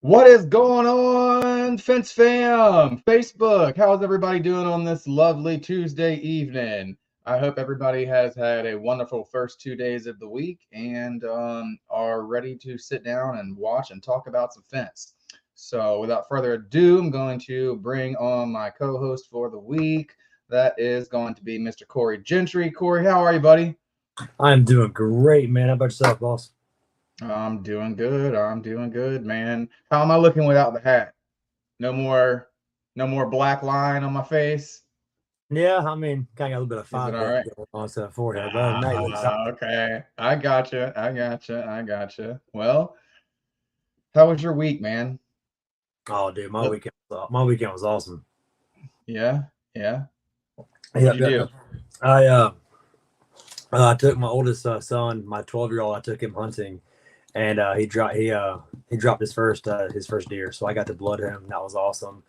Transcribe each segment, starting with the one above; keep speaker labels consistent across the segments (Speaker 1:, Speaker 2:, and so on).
Speaker 1: What is going on, Fence Fam? Facebook, how's everybody doing on this lovely Tuesday evening? I hope everybody has had a wonderful first 2 days of the week and are ready to sit down and watch and talk about some fence. So, without further ado, I'm going to bring on my co host for the week. That is going to be Mr. Corey Gentry. Corey, how are you, buddy?
Speaker 2: I'm doing great, man. How about yourself, boss?
Speaker 1: I'm doing good. I'm doing good, man. How am I looking without the hat? No more, no more black line on my face.
Speaker 2: Yeah, I mean, kind of got a little bit of
Speaker 1: Is it
Speaker 2: fog
Speaker 1: all
Speaker 2: going
Speaker 1: right?
Speaker 2: on instead of forehead, but other than that, you look solid.
Speaker 1: Okay. I gotcha. I gotcha. I gotcha. Well, how was your week, man?
Speaker 2: Oh, dude, my
Speaker 1: Look,
Speaker 2: weekend was awesome.
Speaker 1: yeah, yeah. What'd
Speaker 2: Yep,
Speaker 1: you
Speaker 2: yep,
Speaker 1: do?
Speaker 2: yep. I took my oldest son, my 12-year-old. I took him hunting, and he dropped his first deer. So I got to blood him. That was awesome,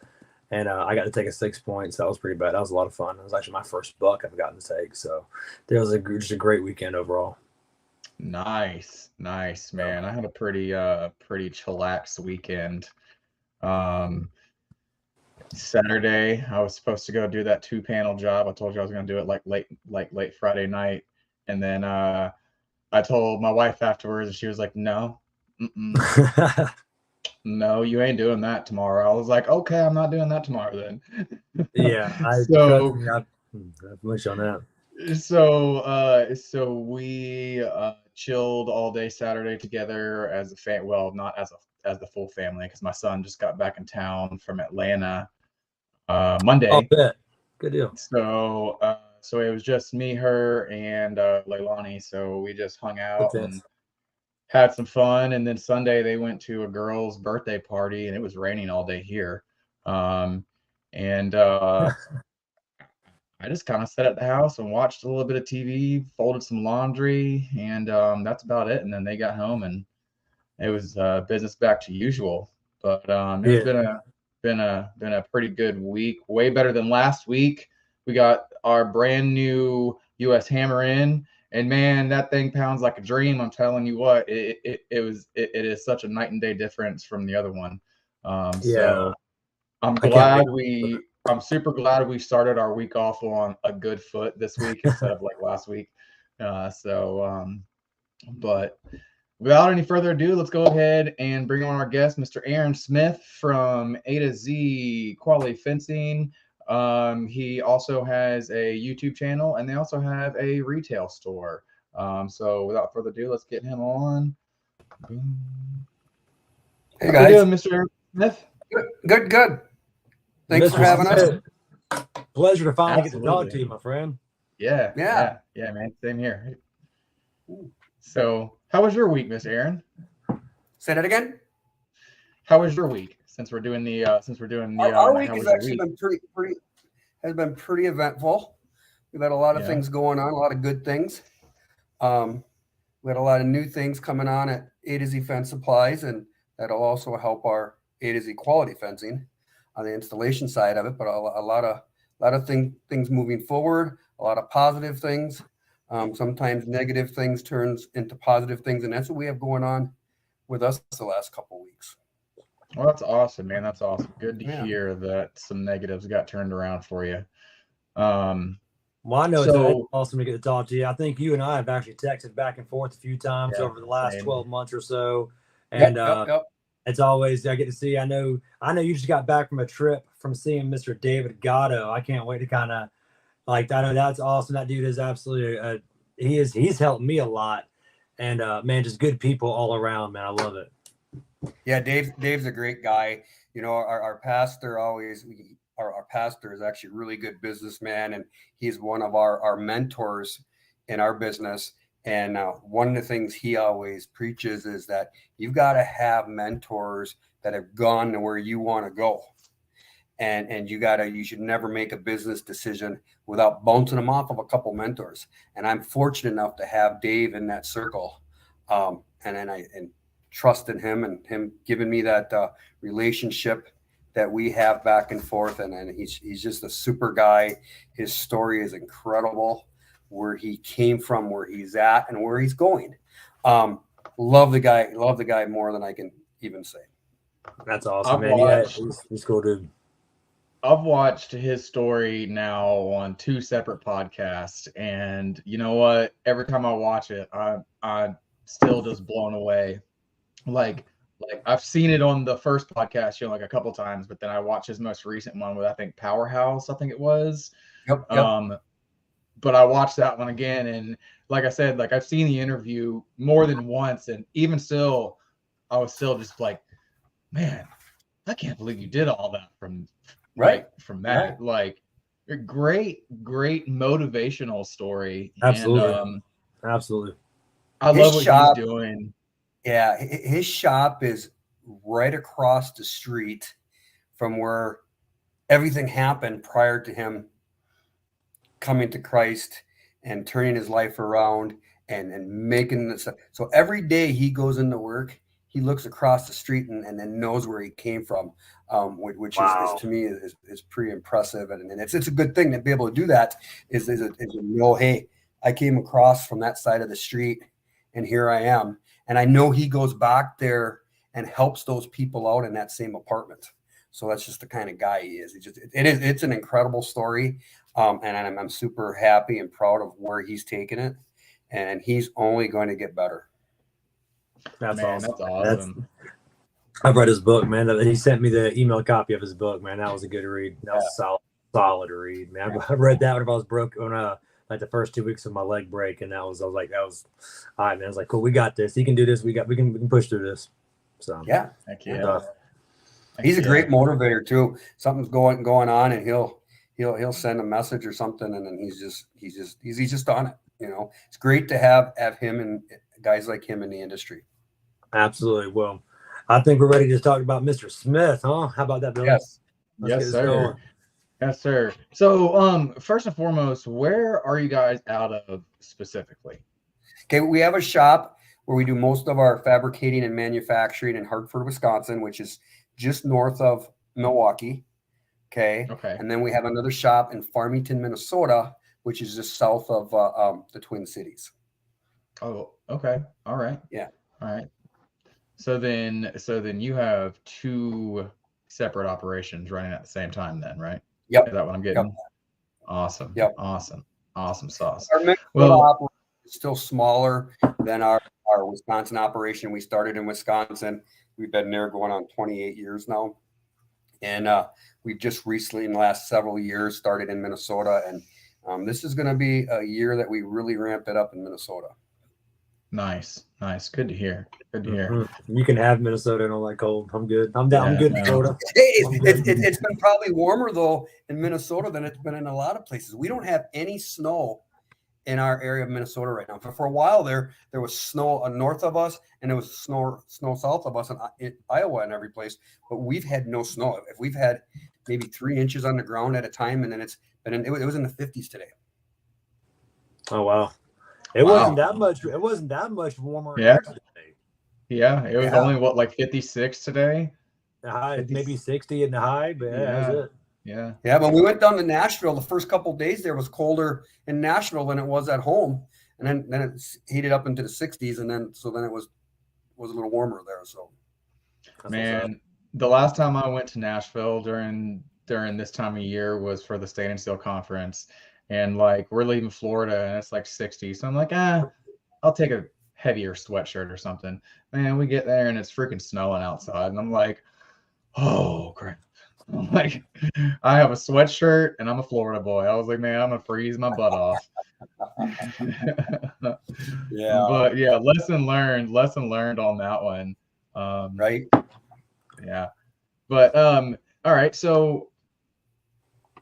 Speaker 2: and I got to take a 6 points. That was pretty bad. That was a lot of fun. It was actually my first buck I've gotten to take. So it was just a great weekend overall.
Speaker 1: Nice, nice, man. I had a pretty chillax weekend. Um, Saturday, I was supposed to go do that two-panel job. I told you I was gonna do it like late Friday night, and then I told my wife afterwards, and she was like, "No, mm-mm, no, you ain't doing that tomorrow." I was like, "Okay, I'm not doing that tomorrow then."
Speaker 2: Yeah, I trust
Speaker 1: So,
Speaker 2: me. I've much on that.
Speaker 1: so we chilled all day Saturday together as a well, not as the full family, because my son just got back in town from Atlanta
Speaker 2: Oh,
Speaker 1: Monday.
Speaker 2: bet. Good deal.
Speaker 1: So it was just me, her, and Leilani. So we just hung
Speaker 2: Good
Speaker 1: out and
Speaker 2: fence.
Speaker 1: had some fun. And then Sunday they went to a girl's birthday party, and it was raining all day here. Um, and I just kind of sat at the house and watched a little bit of TV, folded some laundry, and that's about it. And then they got home, and it was business back to usual. But it's
Speaker 2: Yeah.
Speaker 1: been a pretty good week, way better than last week. We got our brand new U.S. Hammer in, and man, that thing pounds like a dream. I'm telling you what, it is such a night and day difference from the other one.
Speaker 2: Yeah.
Speaker 1: So I'm
Speaker 2: I can't
Speaker 1: glad
Speaker 2: wait.
Speaker 1: we. I'm super glad we started our week off on a good foot this week instead of like last week. But without any further ado, let's go ahead and bring on our guest, Mr. Aaron Smith from A to Z Quality Fencing. He also has a YouTube channel and they also have a retail store. So without further ado, let's get him on.
Speaker 3: Hey
Speaker 1: How you
Speaker 3: guys,
Speaker 1: doing, Mr. Smith?
Speaker 3: good. Thanks for
Speaker 2: Mr.
Speaker 3: having us.
Speaker 1: Awesome.
Speaker 2: Smith, pleasure to finally get to talk to
Speaker 1: Absolutely.
Speaker 2: you, my friend.
Speaker 1: Yeah,
Speaker 3: Yeah.
Speaker 1: yeah, yeah, man. Same here. So, how was your week, Miss Aaron?
Speaker 3: Say that again.
Speaker 1: How was your week? Since we're doing the
Speaker 3: Our week
Speaker 1: how
Speaker 3: has
Speaker 1: was your
Speaker 3: actually
Speaker 1: week?
Speaker 3: been pretty eventful. We've had a lot of
Speaker 1: Yeah.
Speaker 3: things going on, a lot of good things. Um, we had a lot of new things coming on at A to Z Fence Supplies, and that'll also help our A to Z Quality Fencing on the installation side of it. But a lot of things moving forward, a lot of positive things. Sometimes negative things turns into positive things, and that's what we have going on with us the last couple of weeks.
Speaker 1: Well, that's awesome, man. That's awesome. Good to
Speaker 3: Yeah.
Speaker 1: hear that some negatives got turned around for you. Um,
Speaker 2: Well, I know it's
Speaker 1: so
Speaker 2: awesome to get to talk to you. I think you and I have actually texted back and forth a few times
Speaker 1: yeah,
Speaker 2: over the last
Speaker 1: same.
Speaker 2: 12 months or so.
Speaker 3: Yep,
Speaker 2: And
Speaker 3: yep, yep.
Speaker 2: it's always, I get to see, I know you just got back from a trip from seeing Mr. David Gatto. I can't wait to kind of I know that's awesome. That dude is absolutely, he's helped me a lot. And man, just good people all around, man. I love it.
Speaker 3: Yeah, Dave's a great guy. You know, our pastor always our pastor is actually a really good businessman, and he's one of our mentors in our business. And one of the things he always preaches is that you've got to have mentors that have gone to where you want to go. And you should never make a business decision without bouncing them off of a couple mentors. And I'm fortunate enough to have Dave in that circle. And trust in him and him giving me that relationship that we have back and forth. And he's just a super guy. His story is incredible, where he came from, where he's at, and where he's going. Love the guy more than I can even say.
Speaker 2: That's awesome,
Speaker 1: I've
Speaker 2: man. Yeah,
Speaker 1: watched
Speaker 2: he's cool, dude.
Speaker 1: I've watched his story now on two separate podcasts, and you know what? Every time I watch it, I still just blown away. Like like I've seen it on the first podcast, like a couple times, but then I watched his most recent one with I think Powerhouse, I think it was.
Speaker 3: Yep. Yep.
Speaker 1: But I watched that one again, and like I said, like I've seen the interview more than once, and even still, I was still just like, man, I can't believe you did all that
Speaker 3: Right.
Speaker 1: from that.
Speaker 3: Right.
Speaker 1: Like a great motivational story.
Speaker 2: Absolutely.
Speaker 1: And
Speaker 2: Absolutely.
Speaker 1: I
Speaker 3: His
Speaker 1: love what
Speaker 3: shop,
Speaker 1: he's doing.
Speaker 3: yeah, his shop is right across the street from where everything happened prior to him coming to Christ and turning his life around and making this. So every day he goes into work, he looks across the street and then knows where he came from, which is to me is pretty impressive. And it's a good thing to be able to do that is to know, hey, I came across from that side of the street and here I am. And I know he goes back there and helps those people out in that same apartment. So that's just the kind of guy he is. It's an incredible story. And I'm super happy and proud of where he's taken it. And he's only going to get better.
Speaker 2: That's
Speaker 1: Man,
Speaker 2: awesome.
Speaker 1: that's awesome.
Speaker 2: I've read his book, man. He sent me the email copy of his book, man. That was a good read. That was a solid read, man. I read that when I was broke on like the first 2 weeks of my leg break, and I was like, all right, man. I was like, cool, we got this. He can do this. We can push through this. So
Speaker 3: yeah,
Speaker 1: Heck yeah.
Speaker 3: He's a great motivator too. Something's going on, and he'll send a message or something, and then he's just on it. You know, it's great to have him and guys like him in the industry.
Speaker 2: Absolutely. Well, I think we're ready to talk about Mr. Smith, huh? How about that, Billy?
Speaker 3: Yes.
Speaker 1: Yes, sir. Yes, sir. So, first and foremost, where are you guys out of specifically?
Speaker 3: Okay, we have a shop where we do most of our fabricating and manufacturing in Hartford, Wisconsin, which is just north of Milwaukee. Okay. And then we have another shop in Farmington, Minnesota, which is just south of the Twin Cities.
Speaker 1: Oh, okay. All right.
Speaker 3: Yeah.
Speaker 1: All right. So then you have two separate operations running at the same time then, right?
Speaker 3: Yep.
Speaker 1: Is that what I'm getting?
Speaker 3: Yep.
Speaker 1: Awesome.
Speaker 3: Yep.
Speaker 1: Awesome sauce.
Speaker 3: Our Minnesota operation is still smaller than our Wisconsin operation. We started in Wisconsin. We've been there going on 28 years now. And we've just recently, in the last several years, started in Minnesota. And this is going to be a year that we really ramp it up in Minnesota.
Speaker 1: Nice. Good to hear.
Speaker 2: You can have Minnesota and all that cold. I'm good. I'm down. I'm good in Florida.
Speaker 3: It's been probably warmer though in Minnesota than it's been in a lot of places. We don't have any snow in our area of Minnesota right now. For a while there was snow north of us, and there was snow south of us in Iowa and every place. But we've had no snow. If we've had maybe 3 inches on the ground at a time, and then it was in the 50s today.
Speaker 2: Oh wow. It wasn't that much. It wasn't that much warmer.
Speaker 1: Yeah. Yeah. It was only like 56 today.
Speaker 2: The high, maybe 60 in the high, but that was it.
Speaker 1: Yeah.
Speaker 3: Yeah, but we went down to Nashville. The first couple of days there was colder in Nashville than it was at home, and then it heated up into the 60s, and then it was a little warmer there. So,
Speaker 1: man, the last time I went to Nashville during this time of year was for the State and Steel Conference. And like we're leaving Florida and it's like 60. So I'm like, I'll take a heavier sweatshirt or something. Man, we get there and it's freaking snowing outside. And I'm like, oh crap. I'm like, I have a sweatshirt and I'm a Florida boy. I was like, man, I'm gonna freeze my butt off.
Speaker 3: Yeah.
Speaker 1: But yeah, lesson learned on that one.
Speaker 3: Right.
Speaker 1: Yeah. But all right, so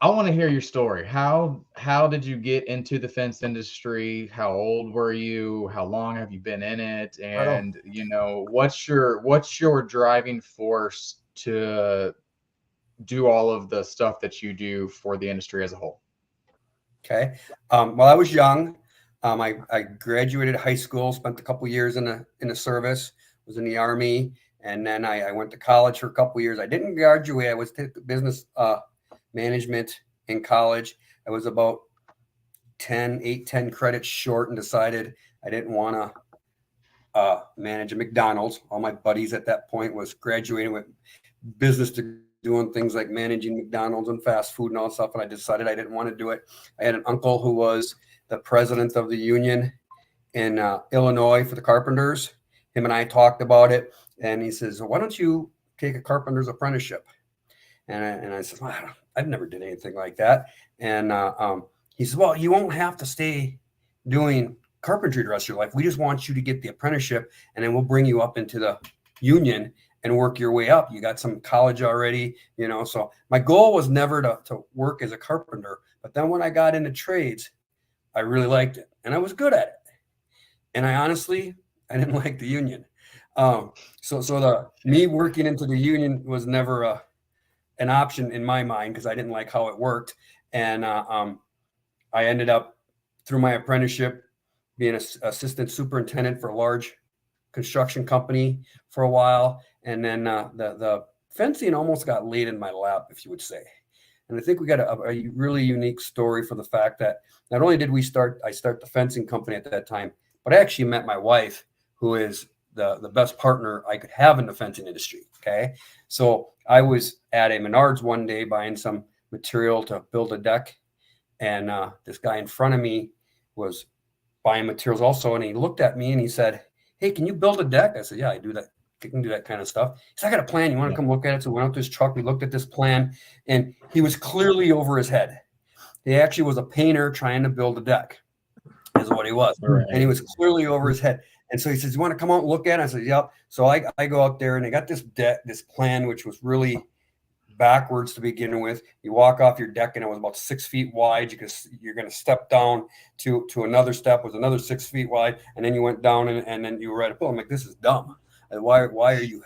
Speaker 1: I want to hear your story. How did you get into the fence industry? How old were you? How long have you been in it? And what's your driving force to do all of the stuff that you do for the industry as a whole?
Speaker 3: Okay. Well, I was young. I graduated high school, spent a couple years in the service, was in the Army, and then I went to college for a couple years. I didn't graduate. I was business management in college. I was about 10 credits short and decided I didn't want managing McDonald's. All my buddies at that point was graduating with business to doing things like managing McDonald's and fast food and all that stuff. And I decided I didn't want to do it. I had an uncle who was the president of the union in Illinois for the carpenters. Him and I talked about it. And he says, well, why don't you take a carpenter's apprenticeship? And I said, well, I've never did anything like that. And he said, well, you won't have to stay doing carpentry the rest of your life. We just want you to get the apprenticeship, and then we'll bring you up into the union and work your way up. You got some college already, you know. So my goal was never to work as a carpenter. But then when I got into trades, I really liked it, and I was good at it. And I didn't like the union. So me working into the union was never an option in my mind because I didn't like how it worked. And I ended up, through my apprenticeship, being an assistant superintendent for a large construction company for a while. And then the fencing almost got laid in my lap, if you would say. And I think we got a really unique story for the fact that not only did I start the fencing company at that time, but I actually met my wife, who is the best partner I could have in the fencing industry. Okay. So I was at a Menards one day buying some material to build a deck. And this guy in front of me was buying materials also. And he looked at me and he said, hey, can you build a deck? I said, yeah, I do that. I can do that kind of stuff. He said, I got a plan. You want to come look at it? So we went out to his truck. We looked at this plan, and he was clearly over his head. He actually was a painter trying to build a deck, is what he was. Right. And he was clearly over his head. And so he says, you want to come out and look at it? I said, yep. So I go out there, and I got this plan, which was really backwards to begin with. You walk off your deck, and it was about 6 feet wide because you're going to step down to another step was another 6 feet wide. And then you went down and then you were at a pool. I'm like, this is dumb. Why are you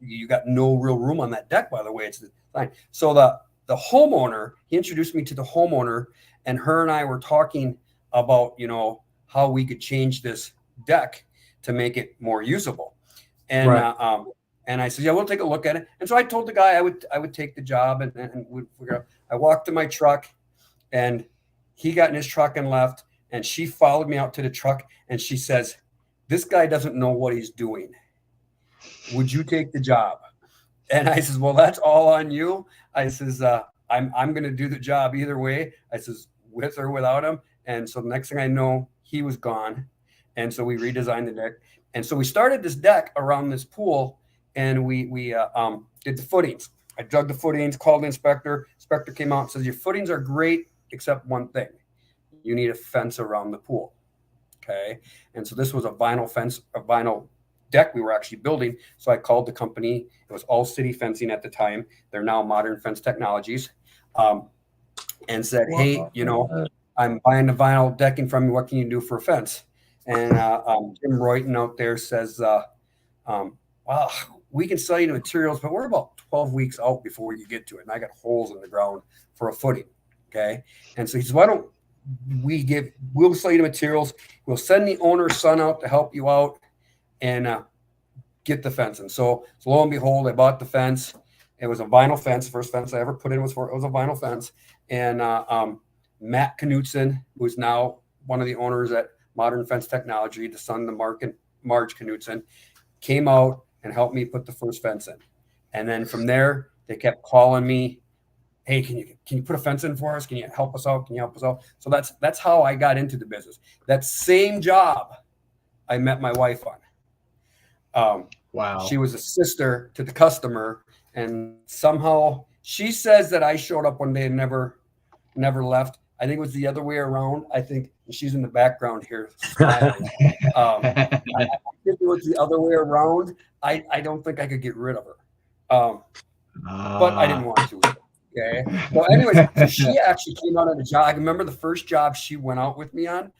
Speaker 3: you got no real room on that deck, by the way. It's fine. So the homeowner, he introduced me to the homeowner, and her and I were talking about, how we could change this deck to make it more usable. And right. And I said, yeah, we'll take a look at it. And so I told the guy I would take the job, and we'd figure out. I walked to my truck, and he got in his truck and left, and she followed me out to the truck, and she says, this guy doesn't know what he's doing. Would you take the job? And I says, well, that's all on you. I says, I'm going to do the job either way. I says, with or without him. And so the next thing I know, he was gone. And so we redesigned the deck. And so we started this deck around this pool, and we did the footings. I dug the footings, called the inspector. Inspector came out and says, your footings are great, except one thing. You need a fence around the pool. Okay. And so this was a vinyl fence, a vinyl deck we were actually building. So I called the company. It was All City Fencing at the time. They're now Modern Fence Technologies. And said, hey, I'm buying the vinyl decking from you. What can you do for a fence? And Jim Royton out there says, well, we can sell you the materials, but we're about 12 weeks out before you get to it. And I got holes in the ground for a footing. Okay. And so he says, why don't we'll sell you the materials. We'll send the owner's son out to help you out and get the fence. And so lo and behold, I bought the fence. It was a vinyl fence. First fence I ever put in was a vinyl fence. And Matt Knutson, who's now one of the owners at Modern Fence Technology, the son of Marge Knutson, came out and helped me put the first fence in. And then from there, they kept calling me, hey, can you put a fence in for us? Can you help us out? Can you help us out? So that's how I got into the business. That same job I met my wife on.
Speaker 1: Wow.
Speaker 3: She was a sister to the customer, and somehow she says that I showed up one day and never left. I think it was the other way around. I think she's in the background here smiling. I think it was the other way around. I don't think I could get rid of her. But I didn't want to. Okay. So anyways, so she actually came out on a job. I remember the first job she went out with me on,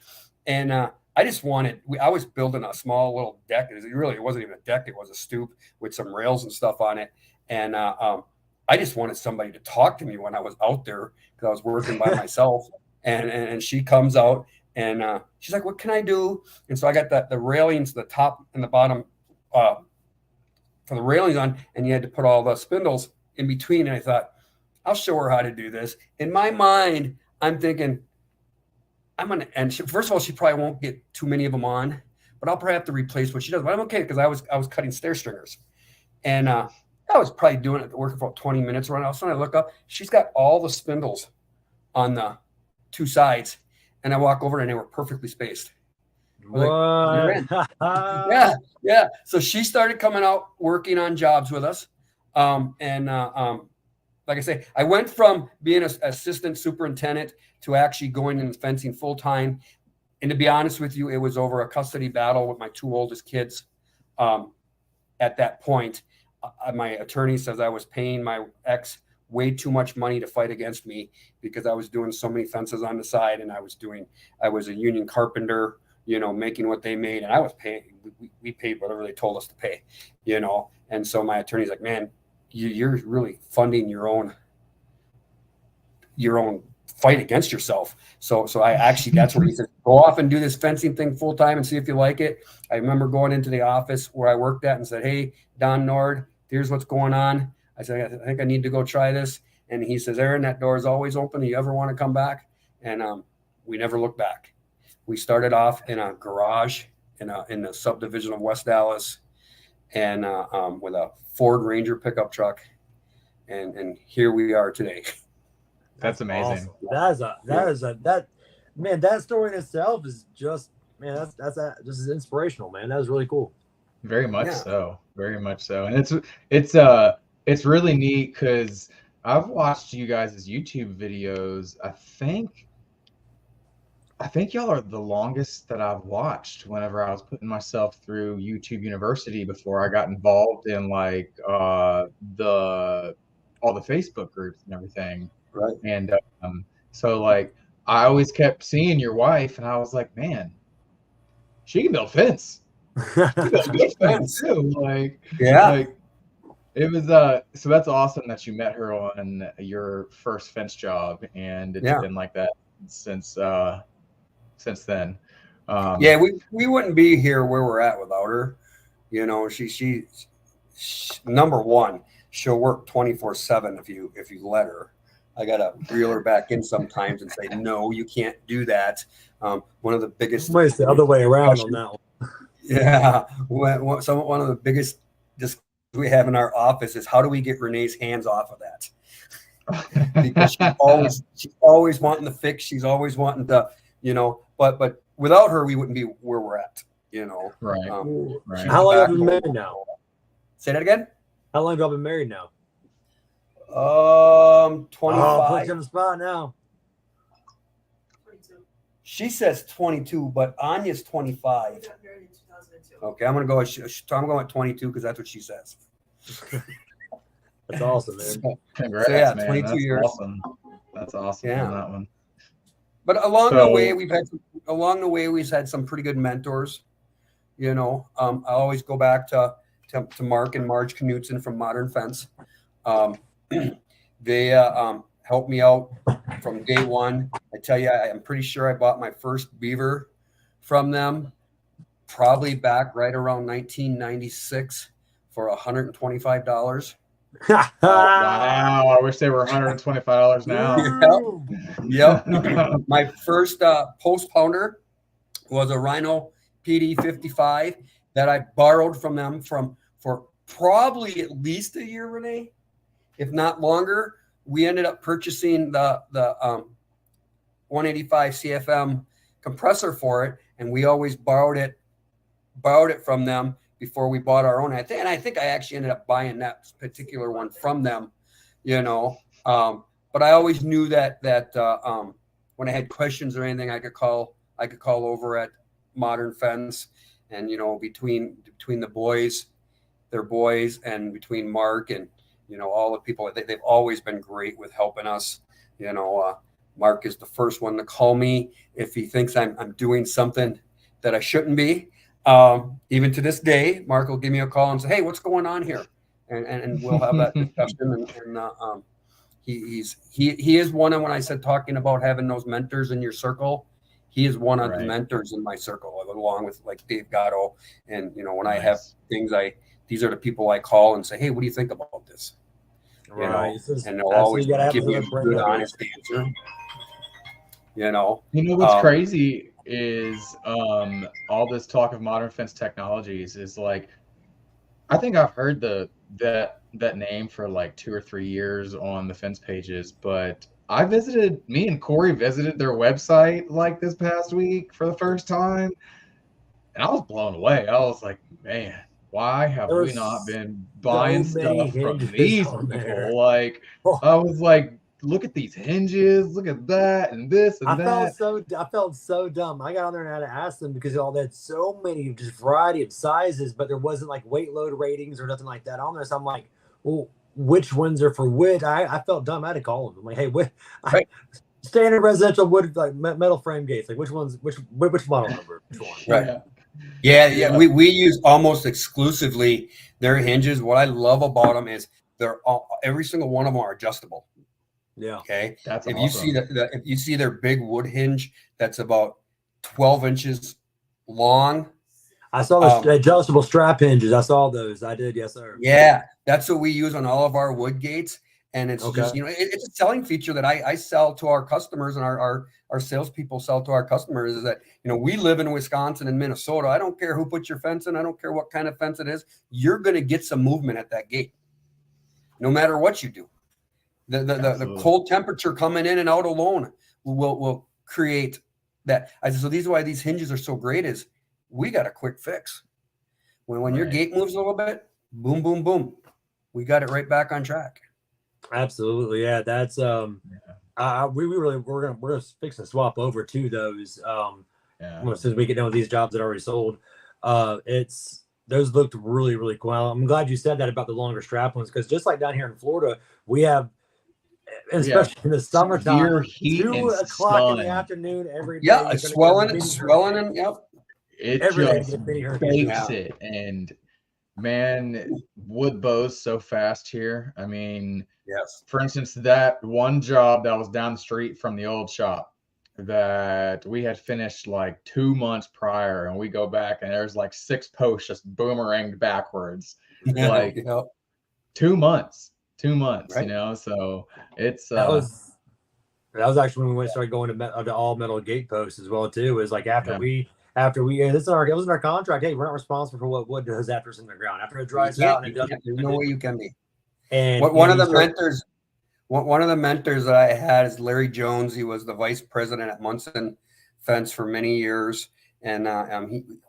Speaker 3: and I just wanted. I was building a small little deck. It wasn't even a deck. It was a stoop with some rails and stuff on it. And I just wanted somebody to talk to me when I was out there because I was working by myself. And she comes out and she's like, "What can I do?" And so I got the railings, the top and the bottom for the railings on, and you had to put all the spindles in between. And I thought, I'll show her how to do this. In my mind, I'm thinking, first of all, she probably won't get too many of them on, but I'll probably have to replace what she does. But I'm okay because I was cutting stair stringers, and I was probably doing it working for about 20 minutes. Around, all of a sudden I look up, she's got all the spindles on the 2 sides, and I walk over and they were perfectly spaced.
Speaker 2: What?
Speaker 3: Like, yeah. So she started coming out working on jobs with us, like I say, I went from being an assistant superintendent to actually going in fencing full time. And to be honest with you, it was over a custody battle with my 2 oldest kids. At that point, my attorney says I was paying my ex way too much money to fight against me because I was doing so many fences on the side, and I was a union carpenter, making what they made, and I was paying. We paid whatever they told us to pay, And so my attorney's like, man, you're really funding your own fight against yourself. So I actually, that's where he said, go off and do this fencing thing full time and see if you like it. I remember going into the office where I worked at and said, hey, Don Nord, here's what's going on. I said, I think I need to go try this. And he says, Aaron, that door is always open. You ever want to come back? And we never looked back. We started off in a garage in the subdivision of West Dallas, and with a Ford Ranger pickup truck. And here we are today.
Speaker 1: That's amazing.
Speaker 2: Awesome. That story in itself is just, man, that's just inspirational, man. That was really cool.
Speaker 1: Very much so. Very much so. And it's really neat because I've watched you guys' YouTube videos. I think y'all are the longest that I've watched whenever I was putting myself through YouTube University before I got involved in like all the Facebook groups and everything.
Speaker 3: Right.
Speaker 1: And so like I always kept seeing your wife, and I was like, man, she can build fence. She can build good fence too. Like, like it was so that's awesome that you met her on your first fence job, and it's been like that since then.
Speaker 3: We wouldn't be here where we're at without her. She number one, she'll work 24/7 if you let her. I gotta reel her back in sometimes and say, no, you can't do that. One of the biggest.
Speaker 2: It's the other way around on that one.
Speaker 3: Yeah, one of the biggest discussions we have in our office is how do we get Renee's hands off of that? Because she's always wanting to fix. She's always wanting to, But without her, we wouldn't be where we're at.
Speaker 1: Right.
Speaker 2: Right. How long have you been married now?
Speaker 3: Say that again.
Speaker 2: How long have you been married now?
Speaker 3: 25.
Speaker 2: Oh, put you on the spot now.
Speaker 4: 22.
Speaker 3: She says 22, but Anya's 25.
Speaker 4: We got married in 2002.
Speaker 3: Okay, I'm going with 22 because that's what she says.
Speaker 2: That's awesome, man.
Speaker 1: Congrats,
Speaker 3: man.
Speaker 1: 22
Speaker 3: That's
Speaker 1: years.
Speaker 3: awesome.
Speaker 1: That's awesome.
Speaker 3: Yeah.
Speaker 1: On that one.
Speaker 3: But along the way, we've had some pretty good mentors. I always go back to Mark and Marge Knutson from Modern Fence. They helped me out from day one. I tell you, I'm pretty sure I bought my first beaver from them probably back right around 1996 for $125.
Speaker 1: Wow, I wish they were $125 now.
Speaker 3: Yep. My first post pounder was a Rhino PD 55 that I borrowed from them for probably at least a year, Renee, if not longer. We ended up purchasing the 185 CFM compressor for it, and we always borrowed it from them before we bought our own. I think I actually ended up buying that particular one from them, but I always knew that when I had questions or anything, I could call over at Modern Fence, and between the boys, their boys, and between Mark and all the people, they've always been great with helping us. Mark is the first one to call me if he thinks I'm doing something that I shouldn't be. Even to this day, Mark will give me a call and say, "Hey, what's going on here?" And we'll have that discussion. And he is one of, when I said talking about having those mentors in your circle, he is one of the mentors in my circle, along with like Dave Gatto. And when I have things, these are the people I call and say, "Hey, what do you think about this?" And they'll always give me a good, honest answer.
Speaker 1: What's crazy is all this talk of modern fence technologies is like, I think I've heard that name for like 2 or 3 years on the fence pages, but me and Corey visited their website like this past week for the first time, and I was blown away. I was like, man, why have we not
Speaker 2: There's
Speaker 1: been
Speaker 2: so
Speaker 1: buying
Speaker 2: many
Speaker 1: stuff from
Speaker 2: hinges
Speaker 1: these
Speaker 2: on there.
Speaker 1: people? Like,
Speaker 2: Oh,
Speaker 1: I was like, look at these hinges, look at that, and this and that.
Speaker 2: I felt so dumb. I got on there and I had to ask them because all they had so many just variety of sizes, but there wasn't like weight load ratings or nothing like that on there. So I'm like, well, which ones are for which? I felt dumb. I had to call them. I'm like, hey,
Speaker 3: Right.
Speaker 2: standard residential wood like metal frame gates. Like which model number? Which one?
Speaker 3: Right.
Speaker 1: Yeah.
Speaker 3: Yeah. We use almost exclusively their hinges. What I love about them is every single one of them are adjustable.
Speaker 2: Yeah.
Speaker 3: Okay.
Speaker 1: That's
Speaker 3: If
Speaker 1: awesome.
Speaker 3: you see if you see their big wood hinge that's about 12 inches long.
Speaker 2: I saw the adjustable strap hinges. I saw those. I did. Yes, sir.
Speaker 3: Yeah, that's what we use on all of our wood gates. And it's
Speaker 2: Okay.
Speaker 3: just, it's a selling feature that I sell to our customers, and our salespeople sell to our customers, is that, we live in Wisconsin and Minnesota. I don't care who puts your fence in. I don't care what kind of fence it is. You're going to get some movement at that gate, no matter what you do. The cold temperature coming in and out alone will create that. So these are why these hinges are so great, is we got a quick fix. When your gate moves a little bit, boom, boom, boom, we got it right back on track.
Speaker 2: Absolutely, yeah. That's we're gonna fix and swap over to those. As soon as we get done with these jobs that are already sold, those looked really, really cool. I'm glad you said that about the longer strap ones, because just like down here in Florida, we have, especially in the summertime,
Speaker 1: heat
Speaker 2: 2:00 in the afternoon every day.
Speaker 3: Yeah, it's swelling, and yep.
Speaker 1: It just bakes it. And man, wood bows so fast here. I mean,
Speaker 3: yes.
Speaker 1: For instance, that one job that was down the street from the old shop that we had finished like 2 months prior, and we go back and there's like 6 posts just boomeranged backwards. Like 2 months, right. So it's
Speaker 2: that was actually when we started going to all metal gate posts as well too. Is like after we it was in our contract. Hey, we're not responsible for what wood does after it's in the ground. After it dries out, and it doesn't.
Speaker 3: There's no way you can be.
Speaker 2: And
Speaker 3: one of the mentors that I had is Larry Jones. He was the vice president at Munson Fence for many years, and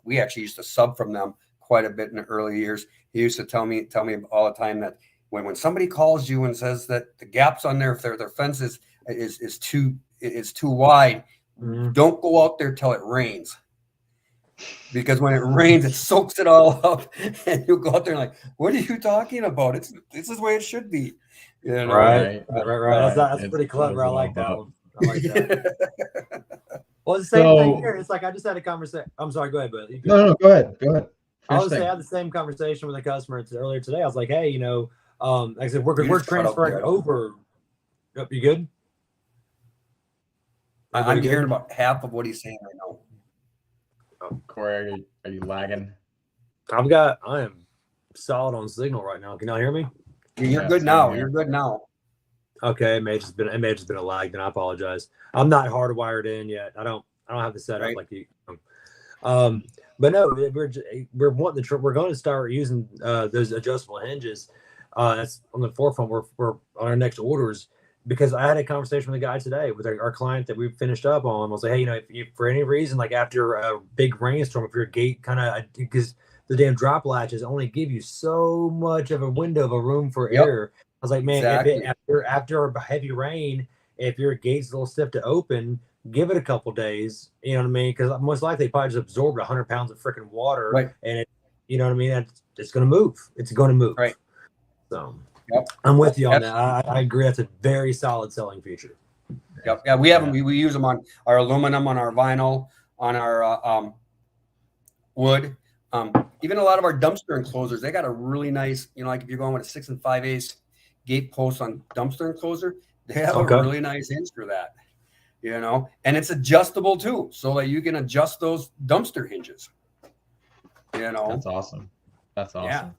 Speaker 3: we actually used to sub from them quite a bit in the early years. He used to tell me all the time that when somebody calls you and says that the gaps on their fence is too wide, don't go out there till it rains. Because when it rains, it soaks it all up, and you go out there and like, what are you talking about? This is the way it should be.
Speaker 2: Right. That's pretty clever. I like that one. I like that. Well, it's the same thing here. It's like I just had a conversation. I'm sorry. Go ahead, buddy.
Speaker 1: No, go ahead.
Speaker 2: I had the same conversation with a customer earlier today. I was like, hey, like I said, we're transferring over. Yep, you good?
Speaker 3: I'm hearing about half of what he's saying right now.
Speaker 1: Corey, are you lagging?
Speaker 2: I am solid on signal right now. Can y'all hear me?
Speaker 3: You're good now. You're good now.
Speaker 2: Okay, it may have just been a lag. Then I apologize. I'm not hardwired in yet. I don't have the setup like you. But no, we're going to start using those adjustable hinges. That's on the forefront. We're on our next orders. Because I had a conversation with a guy today with our client that we finished up on. I was like, hey, if for any reason, like after a big rainstorm, if your gate because the damn drop latches only give you so much of a window of a room for air. I was like, man,
Speaker 3: exactly.
Speaker 2: after a heavy rain, if your gate's a little stiff to open, give it a couple days. You know what I mean? Because most likely probably just absorbed 100 pounds of freaking water,
Speaker 3: right?
Speaker 2: And it, you know what I mean? It's going to move. It's going to move,
Speaker 3: right?
Speaker 2: So. Yep. I'm with you on that. I agree. That's a very solid selling feature.
Speaker 3: Yep. Yeah, we have them. We use them on our aluminum, on our vinyl, on our wood. Even a lot of our dumpster enclosures, they got a really nice, like if you're going with a 6 5/8 gate post on dumpster enclosure, they have a really nice hinge for that. And it's adjustable too, so that you can adjust those dumpster hinges.
Speaker 1: That's awesome.
Speaker 3: Yeah.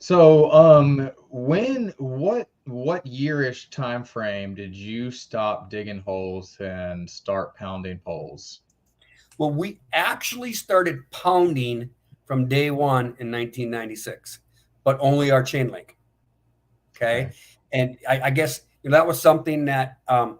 Speaker 1: So, what yearish time frame did you stop digging holes and start pounding poles?
Speaker 3: Well, we actually started pounding from day one in 1996, but only our chain link. Okay. And I guess that was something that the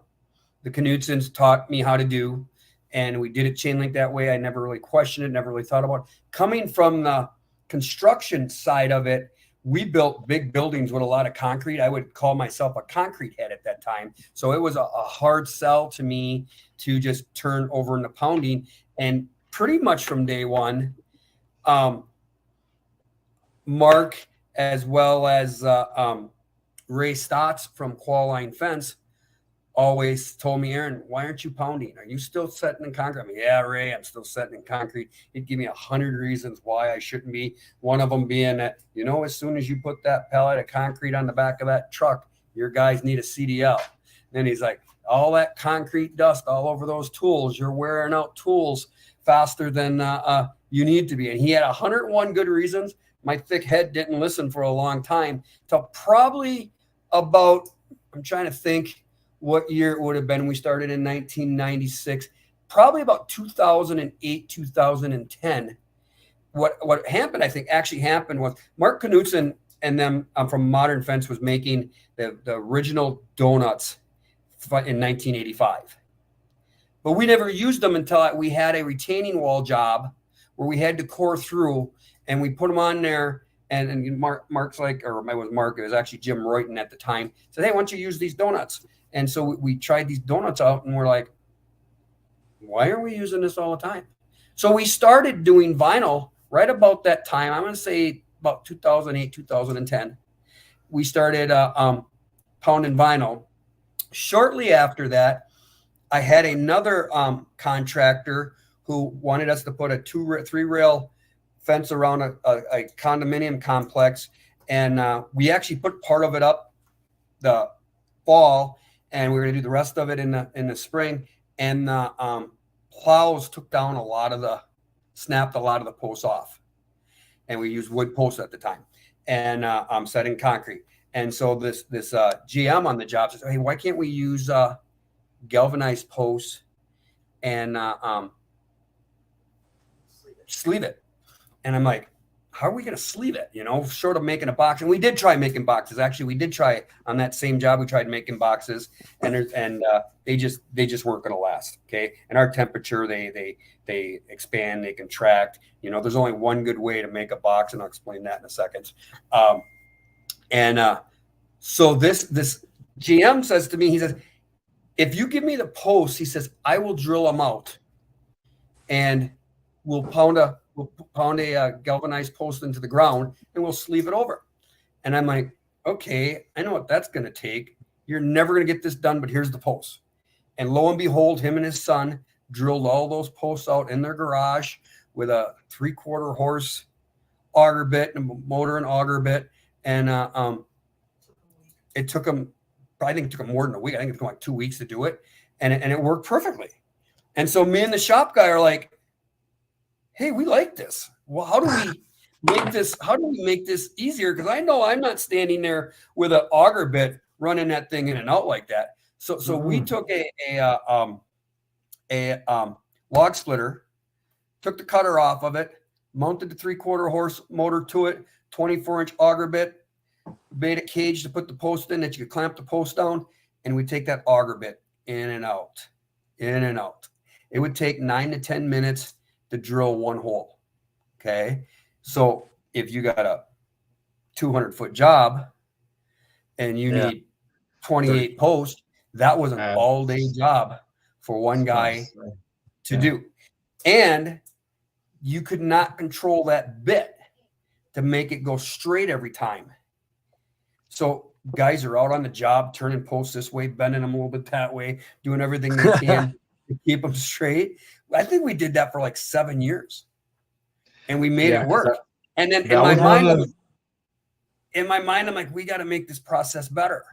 Speaker 3: Knutsons taught me how to do. And we did it chain link that way. I never really questioned it, never really thought about it. Coming from the construction side of it, we built big buildings with a lot of concrete. I would call myself a concrete head at that time. So it was a hard sell to me to just turn over into pounding. And pretty much from day one, Mark, as well as Ray Stotts from Qualline Fence, always told me, Aaron, why aren't you pounding? Are you still setting in concrete? I mean, yeah, Ray, I'm still setting in concrete. He'd give me 100 reasons why I shouldn't be. One of them being that, as soon as you put that pallet of concrete on the back of that truck, your guys need a CDL. Then he's like, all that concrete dust all over those tools, you're wearing out tools faster than you need to be. And he had 101 good reasons. My thick head didn't listen for a long time till probably about, I'm trying to think what year it would have been. We started in 1996, probably about 2008, 2010. What happened, I think actually happened was Mark Knutson and them from Modern Fence was making the original donuts in 1985. But we never used them until we had a retaining wall job where we had to core through, and we put them on there. And Mark's like, or it was Mark, it was actually Jim Royton at the time, said, hey, why don't you use these donuts? And so we tried these donuts out, and we're like, why are we using this all the time? So we started doing vinyl right about that time. I'm going to say about 2008, 2010. We started pounding vinyl. Shortly after that, I had another contractor who wanted us to put a 3 rail fence around a condominium complex. And we actually put part of it up the fall, and we were going to do the rest of it in the spring. And the plows took down snapped a lot of the posts off. And we used wood posts at the time, and set in concrete. And so this GM on the job says, hey, why can't we use galvanized posts and sleeve it? And I'm like, how are we going to sleeve it? Short of making a box. And we did try making boxes. Actually, we did try on that same job. We tried making boxes, and they just weren't going to last. Okay. And our temperature, they expand, they contract. There's only one good way to make a box, and I'll explain that in a second. So this GM says to me, he says, if you give me the posts, he says, I will drill them out, and we'll pound a galvanized post into the ground, and we'll sleeve it over. And I'm like, okay, I know what that's going to take. You're never going to get this done, but here's the posts. And lo and behold, him and his son drilled all those posts out in their garage with a 3/4 horse auger bit and a motor and auger bit. And it took them, I think it took them more than a week. I think it took them like 2 weeks to do it. And it worked perfectly. And so me and the shop guy are like, hey, we like this. Well, how do we make this? How do we make this easier? Because I know I'm not standing there with an auger bit running that thing in and out like that. So we took a log splitter, took the cutter off of it, mounted the 3/4 horse motor to it, 24-inch auger bit, made a cage to put the post in that you could clamp the post down, and we take that auger bit in and out, in and out. It would take 9 to 10 minutes to drill one hole. Okay. So if you got a 200-foot job and you need 28 posts, that was an all-day job for one guy to do. And you could not control that bit to make it go straight every time. So guys are out on the job, turning posts this way, bending them a little bit that way, doing everything they can to keep them straight. I think we did that for like 7 years, and we made it work. And then in my mind, I'm like, we got to make this process better.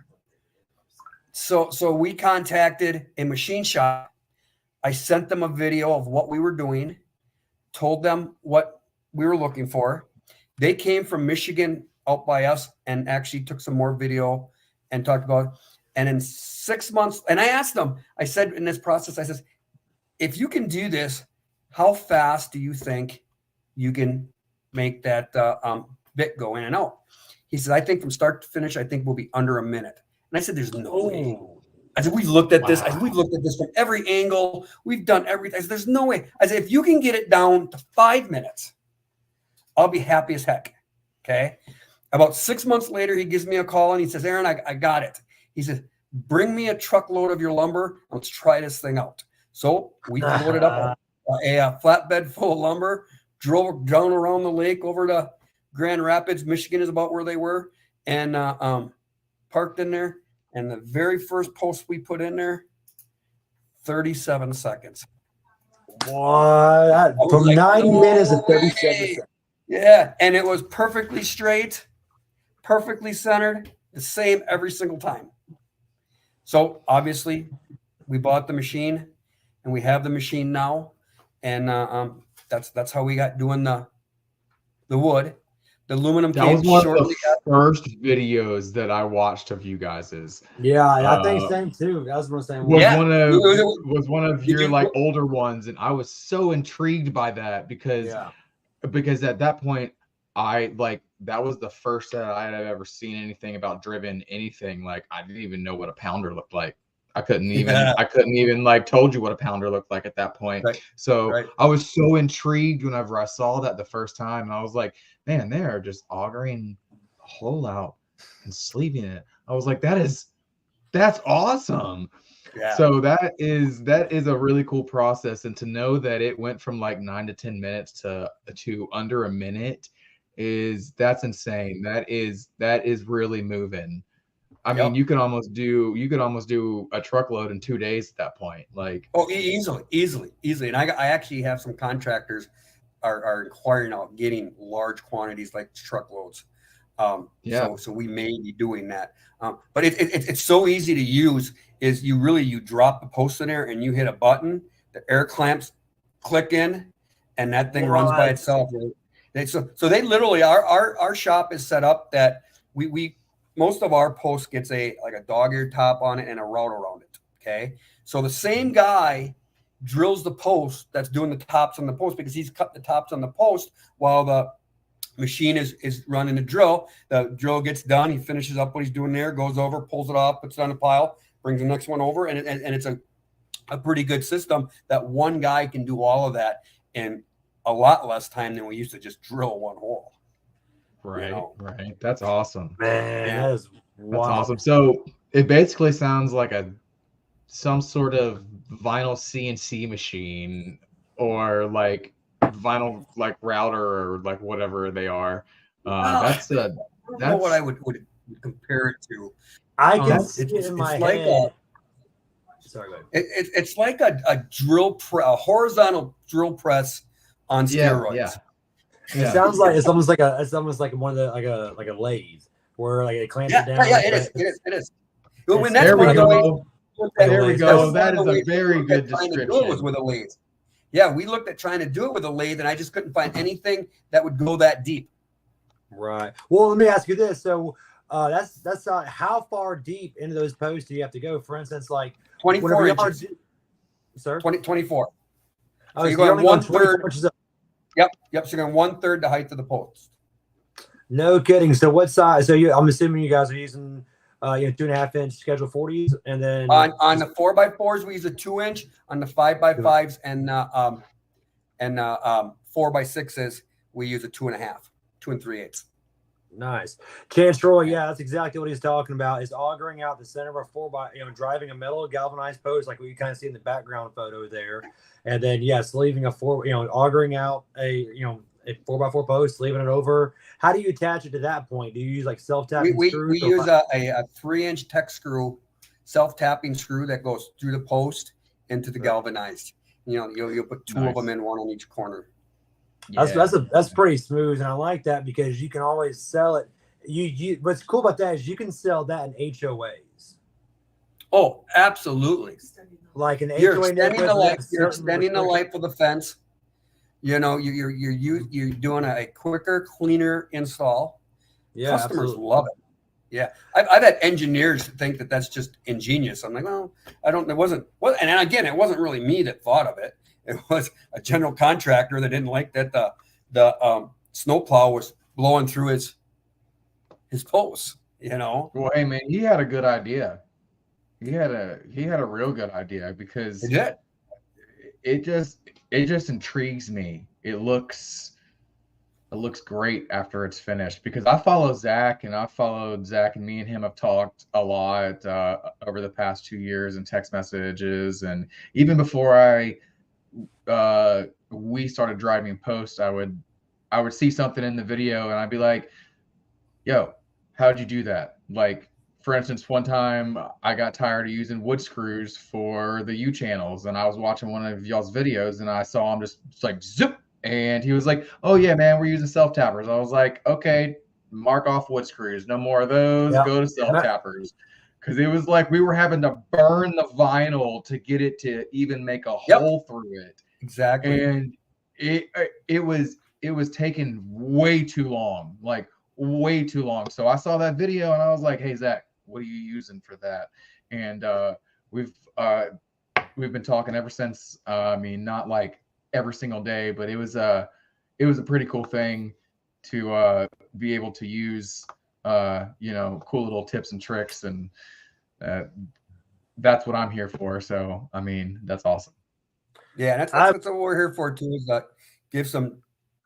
Speaker 3: So we contacted a machine shop. I sent them a video of what we were doing, told them what we were looking for. They came from Michigan out by us and actually took some more video and talked about it. And in 6 months, and I asked them, I said in this process, I said, if you can do this, how fast do you think you can make that bit go in and out? He says, I think from start to finish, I think we'll be under a minute. And I said, there's no way. I said, we've looked at this. I said, we've looked at this from every angle. We've done everything. I said, there's no way. I said, if you can get it down to 5 minutes, I'll be happy as heck. Okay. About 6 months later, he gives me a call and he says, Aaron, I got it. He says, bring me a truckload of your lumber. Let's try this thing out. So we loaded up a flatbed full of lumber, drove down around the lake over to Grand Rapids, Michigan is about where they were, and parked in there. And the very first post we put in there, 37 seconds.
Speaker 2: What? From
Speaker 3: like,
Speaker 2: 90
Speaker 3: no
Speaker 2: minutes to 37
Speaker 3: way.
Speaker 2: seconds.
Speaker 3: Yeah, and it was perfectly straight, perfectly centered, the same every single time. So obviously, we bought the machine, and we have the machine now, and that's how we got doing the wood. The aluminum
Speaker 1: That
Speaker 3: came
Speaker 1: was one of
Speaker 3: shortly.
Speaker 1: the first videos that I watched of you guys's.
Speaker 2: Yeah, I think same too. That was what I'm saying.
Speaker 1: Was
Speaker 3: Yeah.
Speaker 1: one of
Speaker 3: Did
Speaker 1: your
Speaker 3: you-
Speaker 1: like older ones, and I was so intrigued by that because at that point I like that was the first that I had ever seen anything about driven anything. Like I didn't even know what a pounder looked like. I couldn't even like told you what a pounder looked like at that point.
Speaker 3: Right.
Speaker 1: So
Speaker 3: Right.
Speaker 1: I was so intrigued whenever I saw that the first time, and I was like, man, they're just augering a hole out and sleeving it. I was like, that's awesome.
Speaker 3: Yeah.
Speaker 1: So that is a really cool process, and to know that it went from like 9 to 10 minutes to under a minute that's insane. That is really moving. I mean, you could almost do a truckload in 2 days at that point. Like,
Speaker 3: easily. And I actually have some contractors are inquiring about getting large quantities like truckloads. So we may be doing that. But it's so easy to use. Is you drop the post in there and you hit a button, the air clamps click in, and that thing runs by itself. So they literally our shop is set up that we most of our post gets a dog-eared top on it and a route around it. Okay. So the same guy drills the post that's doing the tops on the post, because he's cut the tops on the post while the machine is running the drill. The drill gets done. He finishes up what he's doing there, goes over, pulls it off, puts it on a pile, brings the next one over. And it's a pretty good system that one guy can do all of that in a lot less time than we used to just drill one hole.
Speaker 1: right. That's awesome.
Speaker 2: Man, that is
Speaker 1: That's awesome. So it basically sounds like some sort of vinyl CNC machine, or like vinyl like router, or like whatever they are.
Speaker 3: I don't know what I would compare it to.
Speaker 2: I can see it in my
Speaker 3: like
Speaker 2: head. Sorry, go ahead.
Speaker 3: It's like a horizontal drill press on steroids.
Speaker 1: Yeah.
Speaker 2: It sounds like it's almost like one of the like a lathe where like it clamps it down.
Speaker 3: Yeah, it is. Well, when that's
Speaker 1: There we
Speaker 3: one of the ways-
Speaker 1: go. There we go. That
Speaker 3: That's
Speaker 1: is
Speaker 3: one of the
Speaker 1: a
Speaker 3: ways
Speaker 1: very
Speaker 3: we looked
Speaker 1: good
Speaker 3: at trying to do it
Speaker 1: description.
Speaker 3: was with a lathe. Yeah, we looked at trying to do it with a lathe, and I just couldn't find anything that would go that deep.
Speaker 2: Right. Well, let me ask you this. So that's how far deep into those posts do you have to go? For instance, like
Speaker 3: 24 inches.
Speaker 2: Sir?
Speaker 3: 24.
Speaker 2: Oh,
Speaker 3: So you're
Speaker 2: you're
Speaker 3: going
Speaker 2: only
Speaker 3: 1/3.
Speaker 2: inches up.
Speaker 3: Yep. So you're going 1/3 the height of the post.
Speaker 2: No kidding. So what size? So I'm assuming you guys are using 2.5-inch Schedule 40s, and then
Speaker 3: On the 4x4s, we use a 2-inch. On the 5x5s and 4x6s, we use a 2.5, 2 3/8.
Speaker 2: Nice. Chance Troy, yeah, that's exactly what he's talking about, is augering out the center of a 4x, driving a metal galvanized post like what you kind of see in the background photo there. And then, yes, leaving augering out a 4x4 post, leaving it over. How do you attach it to that point? Do you use like self-tapping screws?
Speaker 3: We use a 3-inch tech screw, self-tapping screw that goes through the post into the galvanized. You'll put two of them in, one on each corner.
Speaker 2: That's pretty smooth, and I like that because you can always sell it. What's cool about that is you can sell that in HOAs.
Speaker 3: Oh, absolutely!
Speaker 2: Like an
Speaker 3: You're
Speaker 2: HOA,
Speaker 3: extending the life. You're extending the life of the fence. You're doing a quicker, cleaner install.
Speaker 2: Yeah,
Speaker 3: Customers
Speaker 2: absolutely.
Speaker 3: love it. Yeah, I've had engineers think that that's just ingenious. I'm like, well, I don't. It wasn't. Well, and again, it wasn't really me that thought of it. It was a general contractor that didn't like that the snowplow was blowing through his posts.
Speaker 1: Well, hey man, he had a good idea. He had a real good idea because
Speaker 3: It did.
Speaker 1: it just intrigues me. It looks great after it's finished because I follow Zach and I've followed Zach, and me and him have talked a lot over the past 2 years in text messages, and even before we started driving post, I would see something in the video and I'd be like, yo, how'd you do that? Like, for instance, one time I got tired of using wood screws for the U channels, and I was watching one of y'all's videos and I saw him just like zip, and he was like, oh yeah, man, we're using self tappers. I was like, okay, mark off wood screws, no more of those, go to self tappers. Because it was like we were having to burn the vinyl to get it to even make a hole through it.
Speaker 3: Exactly.
Speaker 1: And it was taking way too long, like way too long. So I saw that video and I was like, hey Zach, what are you using for that? And we've been talking ever since. I mean, not like every single day, but it was a pretty cool thing to be able to use cool little tips and tricks, and that's what I'm here for. So I mean, that's awesome.
Speaker 3: Yeah, that's what we're here for too, is that give some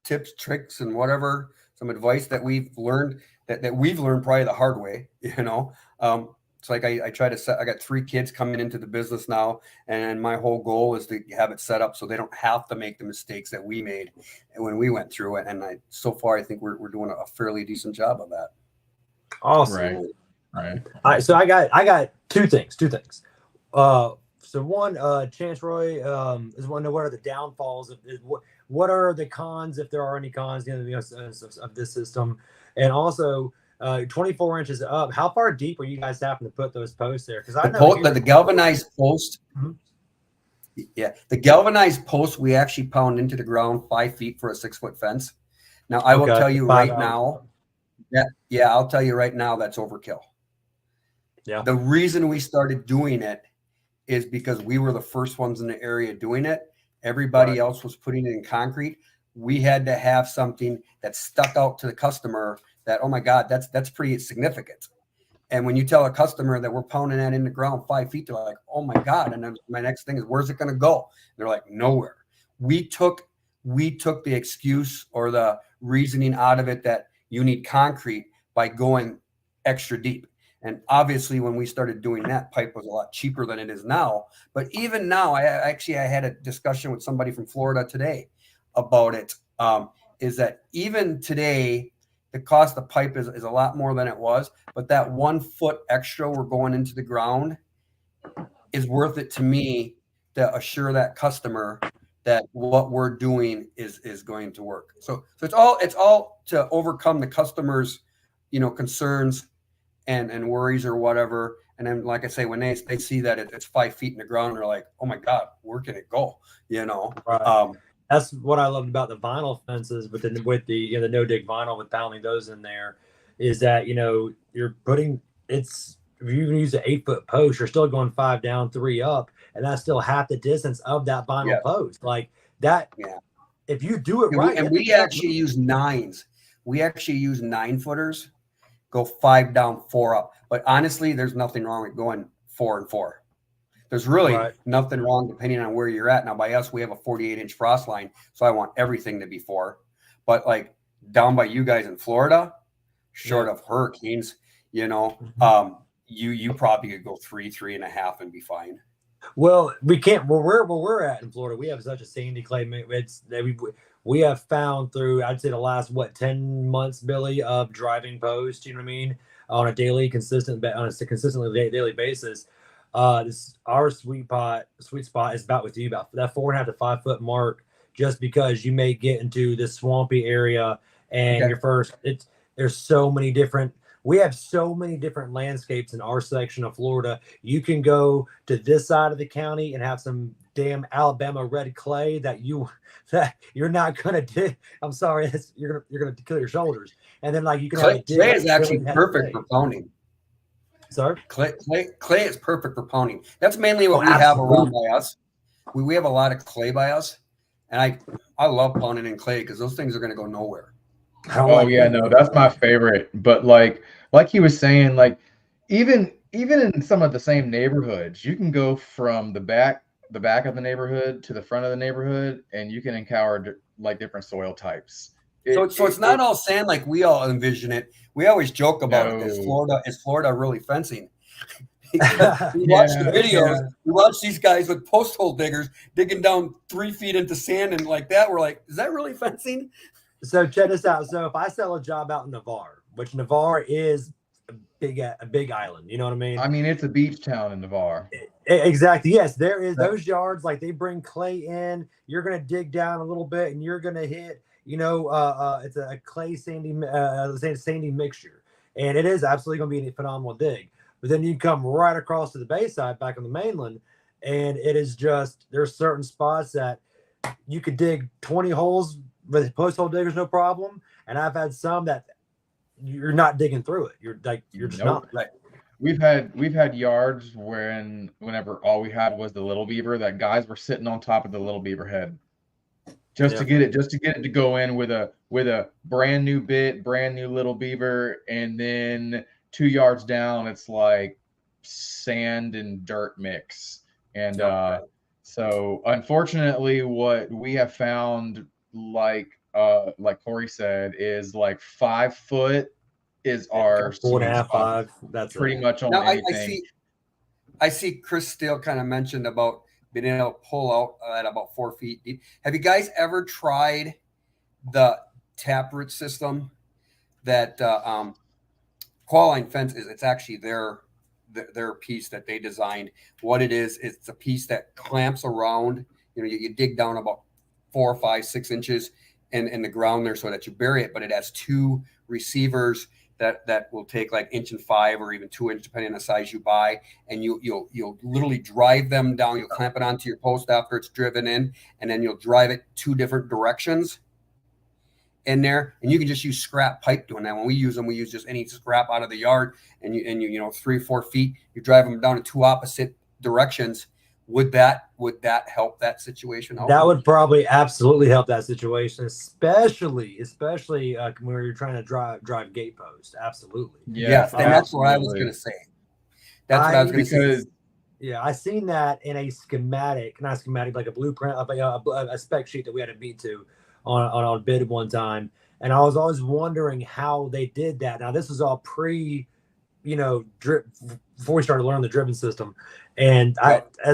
Speaker 3: tips, tricks, and whatever, some advice that we've learned that we've learned probably the hard way. It's like I try to I got 3 kids coming into the business now, and my whole goal is to have it set up so they don't have to make the mistakes that we made when we went through it. And so far, I think we're doing a fairly decent job of that.
Speaker 2: Awesome.
Speaker 1: Right.
Speaker 2: All right. So I got two things. So one, Chance Roy is want to know what are the downfalls of what are the cons, if there are any cons, of this system, and also 24 inches up. How far deep are you guys having to put those posts there? Because I know
Speaker 3: the galvanized post.
Speaker 2: Mm-hmm.
Speaker 3: Yeah, the galvanized post we actually pound into the ground 5 feet for a 6-foot fence. Now I will tell you right now. I'll tell you right now that's overkill.
Speaker 2: Yeah.
Speaker 3: The reason we started doing it is because we were the first ones in the area doing it. Everybody else was putting it in concrete. We had to have something that stuck out to the customer that, oh my God, that's pretty significant. And when you tell a customer that we're pounding that in the ground 5 feet, they're like, oh my God. And then my next thing is, where's it going to go? And they're like, nowhere. We took the excuse or the reasoning out of it that you need concrete by going extra deep. And obviously, when we started doing that, pipe was a lot cheaper than it is now. But even now, I had a discussion with somebody from Florida today about it. Is that even today, the cost of pipe is a lot more than it was. But that 1 foot extra we're going into the ground is worth it to me to assure that customer that what we're doing is going to work. So it's all to overcome the customer's concerns and worries or whatever. And then, like I say, when they see that it's 5 feet in the ground, they're like, oh my God, where can it go?
Speaker 2: Right. That's what I loved about the vinyl fences, but then with the the no dig vinyl, with pounding those in there, is that you're putting if you use an 8-foot post, you're still going 5 down, 3 up, and that's still half the distance of that vinyl post. Like that. Yeah. If you do it right,
Speaker 3: and we actually use 9s. We actually use 9-footers. Go 5 down, 4 up. But honestly, there's nothing wrong with going 4 and 4. There's really nothing wrong depending on where you're at. Now, by us, we have a 48-inch frost line, so I want everything to be 4. But like down by you guys in Florida, short of hurricanes, you probably could go 3.5 and be fine.
Speaker 2: Well, we can't. Where we're at in Florida, we have such a sandy clay. We have found through, I'd say, the last 10 months, Billy, of driving post. You know what I mean? On a consistently daily basis. Our sweet spot is about with you, about that 4.5 to 5 foot mark. Just because you may get into this swampy area and there's so many different. We have so many different landscapes in our section of Florida. You can go to this side of the county and have some damn Alabama red clay that you're not gonna dig. I'm sorry, you're gonna kill your shoulders. And then you can
Speaker 3: clay is actually perfect for pounding.
Speaker 2: Sorry,
Speaker 3: clay is perfect for pounding. That's mainly what we have around by us. we have a lot of clay by us, and I love pounding in clay because those things are going to go nowhere.
Speaker 2: I don't
Speaker 1: Oh
Speaker 2: like
Speaker 1: yeah,
Speaker 2: wood
Speaker 1: no,
Speaker 2: though.
Speaker 1: that's my favorite. But like he was saying, like even in some of the same neighborhoods, you can go from the back of the neighborhood to the front of the neighborhood, and you can encounter like different soil types.
Speaker 3: So it's not all sand like we all envision it. We always joke about it.
Speaker 1: No.
Speaker 3: Is Florida really fencing? Because we watch the
Speaker 1: Yeah,
Speaker 3: videos,
Speaker 1: yeah.
Speaker 3: we watch these guys with post hole diggers digging down 3 feet into sand and like that. We're like, is that really fencing?
Speaker 2: So check this out. So if I sell a job out in Navarre, which Navarre is a big island, you know what I mean?
Speaker 1: I mean, it's a beach town in Navarre.
Speaker 2: Exactly. Yes, there is
Speaker 3: Right.
Speaker 2: those yards. Like they bring clay in. You're gonna dig down a little bit, and you're gonna hit. It's a clay sandy mixture, and it is absolutely gonna be a phenomenal dig. But then you come right across to the Bayside, back on the mainland, and it is just there's certain spots that you could dig 20 holes with post hole diggers, no problem. And I've had some that you're not digging through it. You're just
Speaker 1: Nope.
Speaker 2: not.
Speaker 1: We've had yards whenever all we had was the little beaver, that guys were sitting on top of the little beaver head just to get it to go in with a brand new bit, brand new little beaver, and then 2 yards down it's like sand and dirt mix. And
Speaker 3: Okay.
Speaker 1: so unfortunately what we have found, like Corey said, is like 5 foot is our
Speaker 2: 4.5,
Speaker 1: sweet spot
Speaker 2: 5. That's
Speaker 1: pretty
Speaker 2: it.
Speaker 1: much on
Speaker 3: Now
Speaker 1: anything.
Speaker 3: I see Chris Steele kind of mentioned about being able to pull out at about 4 feet deep. Have you guys ever tried the taproot system that Qualine Fence is? It's actually their piece that they designed. What it is, it's a piece that clamps around. You dig down about 4, 5, 6 inches in the ground there so that you bury it, but it has 2 receivers that will take like 1.5 or even 2 inch, depending on the size you buy. And you'll literally drive them down. You'll clamp it onto your post after it's driven in, and then you'll drive it 2 different directions in there. And you can just use scrap pipe doing that. When we use them, we use just any scrap out of the yard, and you 3 or 4 feet, you drive them down in 2 opposite directions. Would that help that situation out?
Speaker 2: That would probably absolutely help that situation, especially when you're trying to drive gate post. Absolutely.
Speaker 3: Yes, and that's what I was going to say. That's what I was going to say.
Speaker 2: Yeah, I seen that in a schematic, not schematic, like a blueprint of a spec sheet that we had to beat to on bid one time, and I was always wondering how they did that. Now this was all drip before we started learning the driven system, and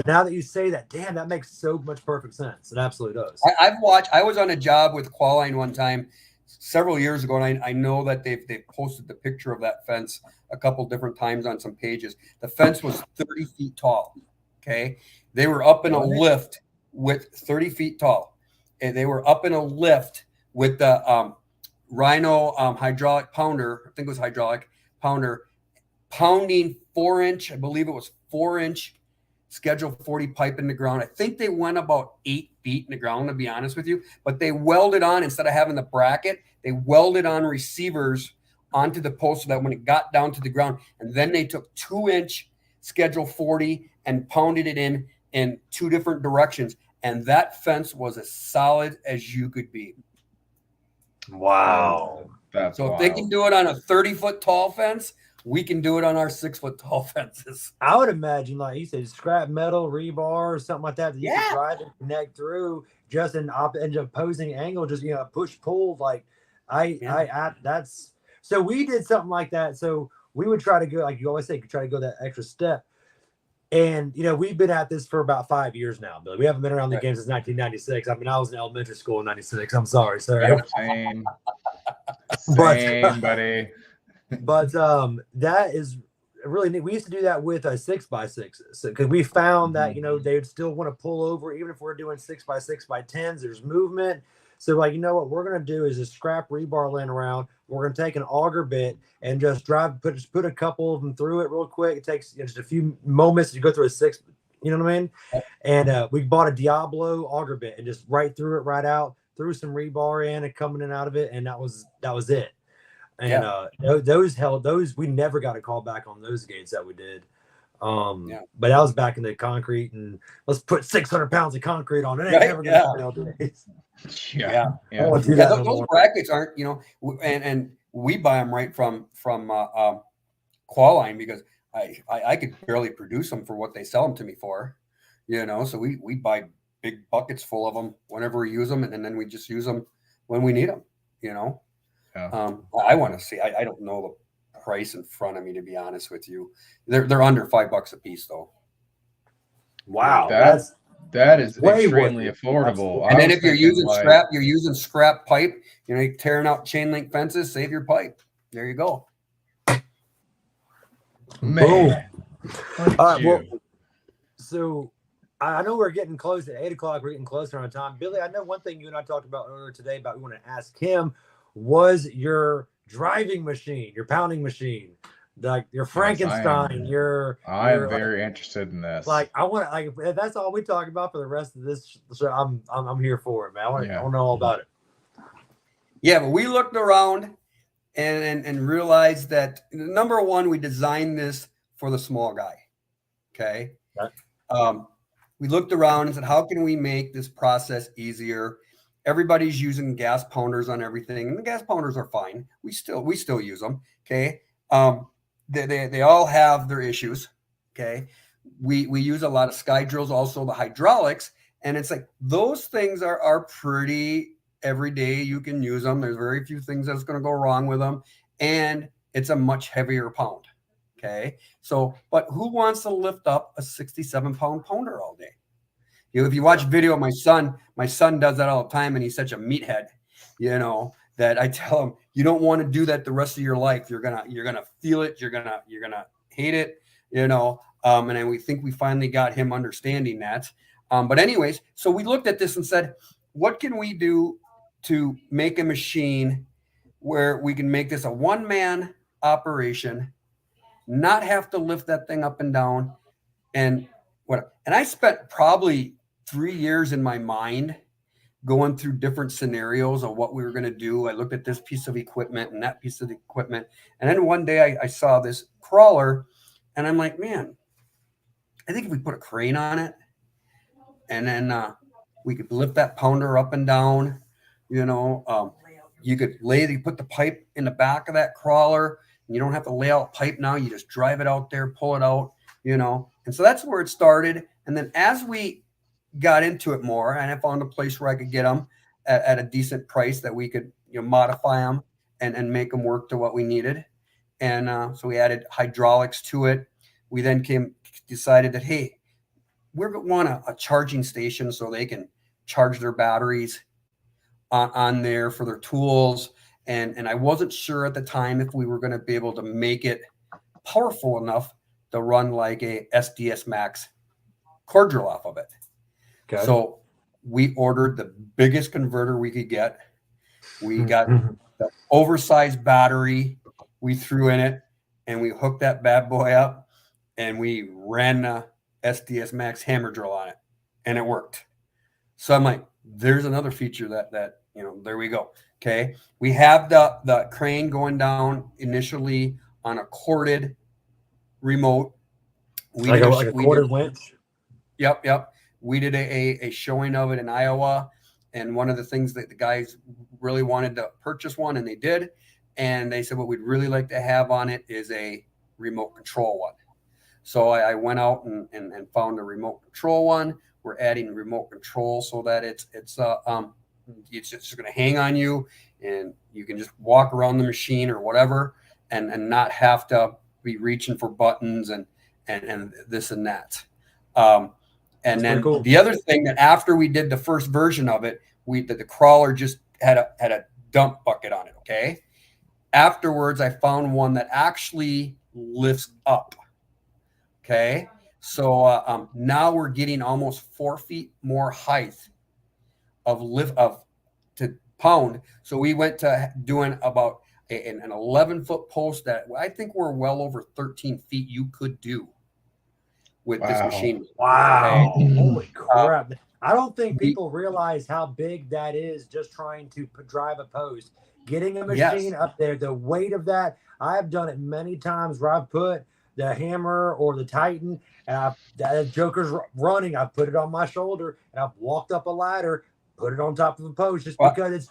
Speaker 2: now that you say that, damn, that makes so much perfect sense. It absolutely does.
Speaker 3: I was on a job with Qualine one time several years ago, and I know that they've posted the picture of that fence a couple different times on some pages. The fence was 30 feet tall. Okay, they were up in a lift with 30 feet tall, and they were up in a lift with the Rhino hydraulic pounder. I think it was hydraulic pounder, pounding 4-inch, I believe it was 4-inch Schedule 40 pipe in the ground. I think they went about 8 feet in the ground, to be honest with you, but they welded on, instead of having the bracket, they welded on receivers onto the post so that when it got down to the ground, and then they took 2-inch Schedule 40 and pounded it in 2 different directions. And that fence was as solid as you could be.
Speaker 2: Wow.
Speaker 1: That's
Speaker 3: So
Speaker 1: wild.
Speaker 3: if they can do it on a 30-foot tall fence, we can do it on our 6-foot tall fences.
Speaker 2: I would imagine, like you said, scrap metal, rebar, or something like that you can drive and connect through just in opposing angle, just push pull. Like that's so we did something like that. So we would try to go, like you always say, try to go that extra step. And we've been at this for about 5 years now, Billy. We haven't been around the game since 1996. I mean, I was in elementary school in '96. I'm sorry, sir.
Speaker 1: Yep, same, buddy.
Speaker 2: But that is really neat. We used to do that with 6x6s, because we found that they would still want to pull over even if we're doing 6x6x10s. There's movement, so like what we're gonna do is just scrap rebar laying around. We're gonna take an auger bit and just put a couple of them through it real quick. It takes just a few moments to go through a 6. You know what I mean? And we bought a Diablo auger bit and just right through it, right out, threw some rebar in and coming in out of it, and that was it. And those we never got a call back on those gates that we did. But that was back in the concrete, and let's put 600 pounds of concrete on it. Ain't
Speaker 3: Right,
Speaker 2: never gonna fail days.
Speaker 3: Yeah.
Speaker 2: I don't want to do
Speaker 3: Yeah,
Speaker 2: that no
Speaker 3: those
Speaker 2: more.
Speaker 3: brackets aren't, and we buy them right from Qualine because I could barely produce them for what they sell them to me for, So we buy big buckets full of them whenever we use them, and then we just use them when we need them,
Speaker 1: Yeah.
Speaker 3: I want to see. I don't know the price in front of me, to be honest with you. They're under $5 a piece though.
Speaker 2: Wow,
Speaker 1: that is
Speaker 2: way
Speaker 1: extremely
Speaker 2: worth it.
Speaker 1: affordable.
Speaker 3: And
Speaker 1: I
Speaker 3: then
Speaker 1: was
Speaker 3: if you're
Speaker 1: thinking,
Speaker 3: using
Speaker 1: like,
Speaker 3: scrap, you're using scrap pipe. You're tearing out chain link fences. Save your pipe. There you go.
Speaker 1: man.
Speaker 2: All right, well, so I know we're getting close at 8 o'clock. We're getting closer on time. Billy, I know one thing you and I talked about earlier today about we want to ask him was your driving machine, your pounding machine, like your Frankenstein.
Speaker 1: I am very interested in this.
Speaker 2: Like I want to, like if that's all we talk about for the rest of this show, I'm here for it, man. I want to know all about it.
Speaker 3: Yeah, but we looked around and realized that number one, we designed this for the small guy. Okay. We looked around and said, how can we make this process easier? Everybody's using gas pounders on everything, and the gas pounders are fine. We still use them. Okay. They all have their issues. Okay. We use a lot of sky drills, also the hydraulics, and it's like those things are pretty every day. You can use them. There's very few things that's going to go wrong with them, and it's a much heavier pound. Okay. So, but who wants to lift up a 67-pound pounder all day? If you watch video of my son does that all the time, and he's such a meathead, that I tell him, you don't want to do that the rest of your life. You're gonna feel it. You're gonna hate it. And then we think we finally got him understanding that. But anyways, so we looked at this and said, what can we do to make a machine where we can make this a one-man operation, not have to lift that thing up and down, and I spent probably 3 years in my mind going through different scenarios of what we were going to do. I looked at this piece of equipment and that piece of equipment. And then one day I saw this crawler, and I'm like, man, I think if we put a crane on it, and then we could lift that pounder up and down, you could put the pipe in the back of that crawler, and you don't have to lay out pipe now. You just drive it out there, pull it out, And so that's where it started. And then as we got into it more, and I found a place where I could get them at a decent price that we could modify them and make them work to what we needed. And so we added hydraulics to it. We then decided that, hey, we want a charging station so they can charge their batteries on there for their tools. And I wasn't sure at the time if we were going to be able to make it powerful enough to run like a SDS Max cord drill off of it. Okay. So we ordered the biggest converter we could get. We got the oversized battery we threw in it, and we hooked that bad boy up, and we ran the SDS Max hammer drill on it, and it worked. So I'm like, there's another feature that there we go. Okay. We have the crane going down initially on a corded remote.
Speaker 2: Like a corded winch?
Speaker 3: Yep. We did a showing of it in Iowa, and one of the things that the guys really wanted to purchase one, and they did. And they said, what we'd really like to have on it is a remote control one. So I went out and found a remote control one. We're adding remote control so that it's just going to hang on you, and you can just walk around the machine or whatever, and not have to be reaching for buttons and this and that. And then cool. The other thing that after we did the first version of it, the crawler just had a dump bucket on it. Okay. Afterwards, I found one that actually lifts up. Okay. So now we're getting almost 4 feet more height to pound. So we went to doing about an 11-foot post that I think we're well over 13 feet you could do with this machine.
Speaker 2: Wow. Okay. Holy crap. I don't think people realize how big that is just trying to drive a post. Getting a machine up there, the weight of that, I've done it many times where I've put the hammer or the Titan, and that Joker's running. I put it on my shoulder, and I've walked up a ladder, put it on top of a post, just because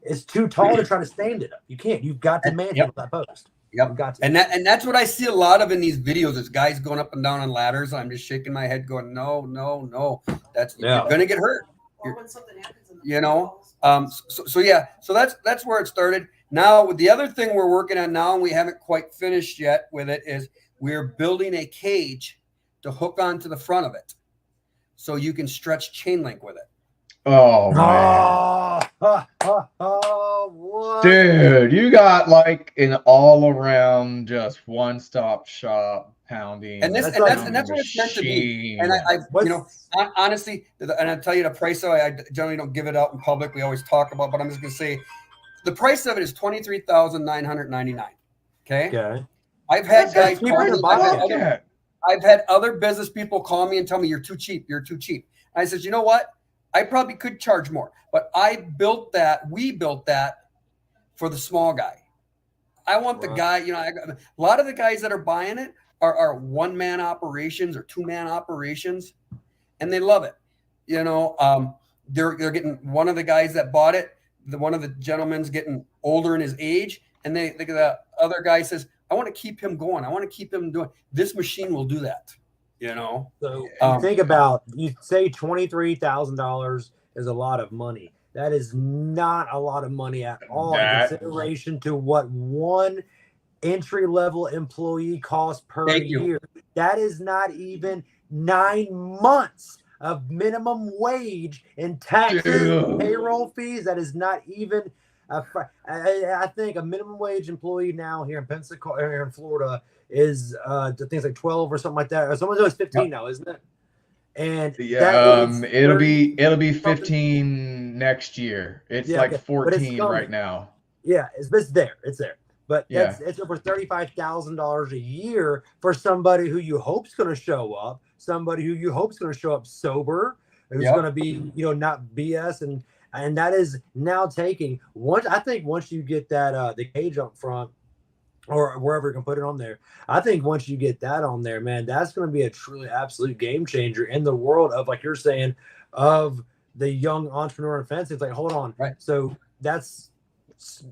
Speaker 2: it's too tall to try to stand it up. You can't. You've got to manhandle that post.
Speaker 3: Yep.
Speaker 2: You've got to.
Speaker 3: And that's what I see a lot of in these videos is guys going up and down on ladders. I'm just shaking my head, going, no. That's you're gonna get hurt.
Speaker 4: Or when something happens in the
Speaker 3: You know. So that's where it started. Now, with the other thing we're working on now, and we haven't quite finished yet with it, is we're building a cage to hook onto the front of it, so you can stretch chain link with it.
Speaker 1: Oh man.
Speaker 2: What?
Speaker 1: Dude, you got like an all-around, just one-stop shop pounding.
Speaker 3: And that's what it's meant to be. And I you know, honestly, and I'll tell you the price of it. I generally don't give it out in public. We always talk about, but I'm just gonna say, the price of it is $23,999. Okay. I've had guys call me. I've had other business people call me and tell me you're too cheap. You're too cheap. And I said, you know what? I probably could charge more, but we built that for the small guy. I want the guy, you know, a lot of the guys that are buying it are one-man operations or two-man operations, and they love it. You know, they're getting, one of the guys that bought it, one of the gentlemen's getting older in his age, and the other guy says, I want to keep him going. I want to keep him doing this. Machine will do that. You know,
Speaker 2: so think about, you say $23,000 is a lot of money. That is not a lot of money at all in consideration to what one entry-level employee costs per year. That is not even 9 months of minimum wage in taxes, payroll fees. That is not even. I think a minimum wage employee now here in Pensacola, here in Florida, is I think it's like 12 or something like that. Or someone knows 15 now, isn't it? And
Speaker 1: it'll be 15 next year. It's like 14 right now.
Speaker 2: Yeah, it's there. It's there. But it's over $35,000 a year for somebody who you hope's going to show up, somebody who you hope's going to show up sober, who's going to be, you know, not BS, and that is now taking I think once you get that the cage up front, or wherever you can put it on there, I think once you get that on there, man, that's going to be a truly absolute game changer in the world of, like you're saying, of the young entrepreneur in fencing. It's like, hold on, right? So you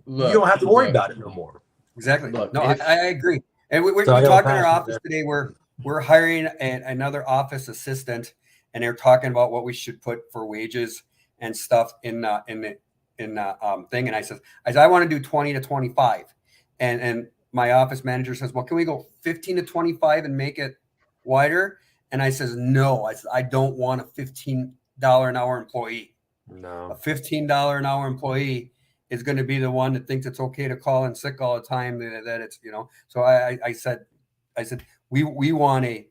Speaker 2: don't have to worry about it no more.
Speaker 3: Exactly. I agree. And we talked in our office today. We're hiring another office assistant, and they're talking about what we should put for wages and stuff in the thing. And I said I want to do 20 to 25, and my office manager says, well, can we go 15 to 25 and make it wider? And I says, no, I don't want a $15 an hour employee. No, a $15 an hour employee is going to be the one that thinks it's okay to call in sick all the time. That it's, you know. So I said we want a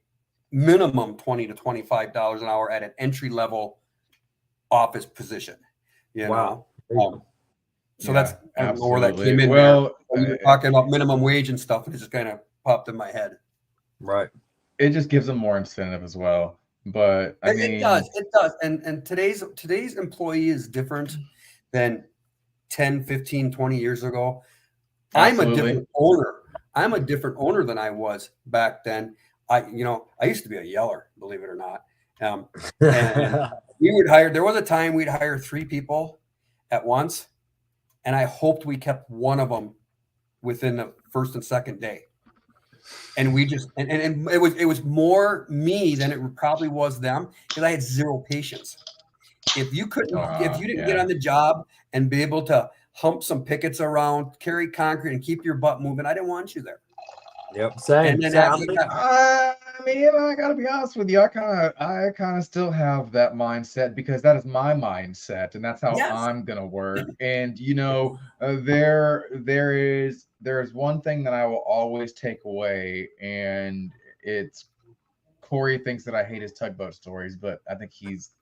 Speaker 3: minimum $20 to $25 an hour at an entry level office position. You know. So that's where that came in. Well, we were talking about minimum wage and stuff, and it just kind of popped in my head.
Speaker 1: Right. It just gives them more incentive as well. But I mean,
Speaker 3: it does. And today's employee is different than 10, 15, 20 years ago. Absolutely. I'm a different owner. I'm a different owner than I was back then. I used to be a yeller, believe it or not. And there was a time we'd hire 3 people at once, and I hoped we kept one of them within the first and second day. And we just, and it was more me than it probably was them, because I had zero patience. If you didn't get on the job and be able to hump some pickets around, carry concrete, and keep your butt moving, I didn't want you there.
Speaker 2: Yep, same.
Speaker 1: I mean, I gotta be honest with you. I kind of still have that mindset, because that is my mindset, and that's how I'm gonna work. And you know, there's one thing that I will always take away, and it's Corey thinks that I hate his tugboat stories, but I think he's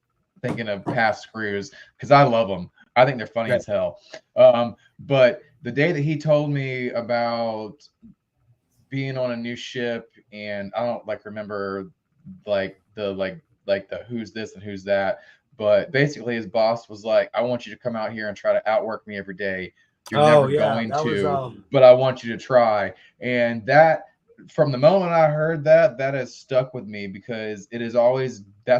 Speaker 1: thinking of past screws, because I love them. I think they're funny as hell. But the day that he told me about being on a new ship, and I don't remember the who's this and who's that, but basically his boss was like, I want you to come out here and try to outwork me every day. You're never going to, but I want you to try. And that from the moment I heard that, that has stuck with me because that's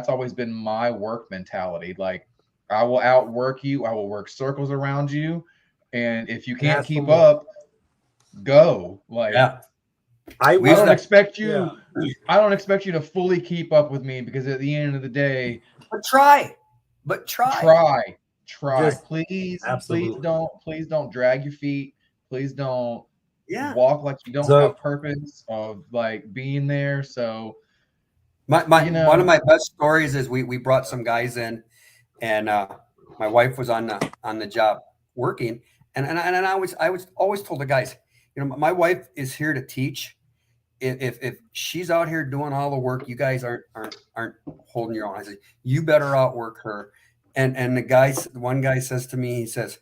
Speaker 1: always been my work mentality. Like, I will outwork you, I will work circles around you, and if you
Speaker 2: And
Speaker 1: can't
Speaker 2: ask for
Speaker 1: keep
Speaker 2: more.
Speaker 1: up, go. Like,
Speaker 3: Yeah.
Speaker 2: I
Speaker 3: We
Speaker 1: I
Speaker 3: used
Speaker 1: don't
Speaker 3: to-
Speaker 1: expect you.
Speaker 2: Yeah.
Speaker 1: I don't expect you to fully keep up with me because at the end of the day,
Speaker 3: But try.
Speaker 1: try.
Speaker 2: Just
Speaker 1: Please
Speaker 2: absolutely.
Speaker 1: please don't drag your feet. Please don't
Speaker 3: Yeah.
Speaker 1: walk like you don't
Speaker 2: So-
Speaker 1: have purpose of like being there. So
Speaker 3: My
Speaker 1: You
Speaker 3: one of
Speaker 1: know-
Speaker 3: my best stories is we brought some guys in, and my wife was on the job working, and I was always told the guys, you know, my wife is here to teach. If she's out here doing all the work, you guys aren't holding your own. I said, you better outwork her. And one guy says to me, he says,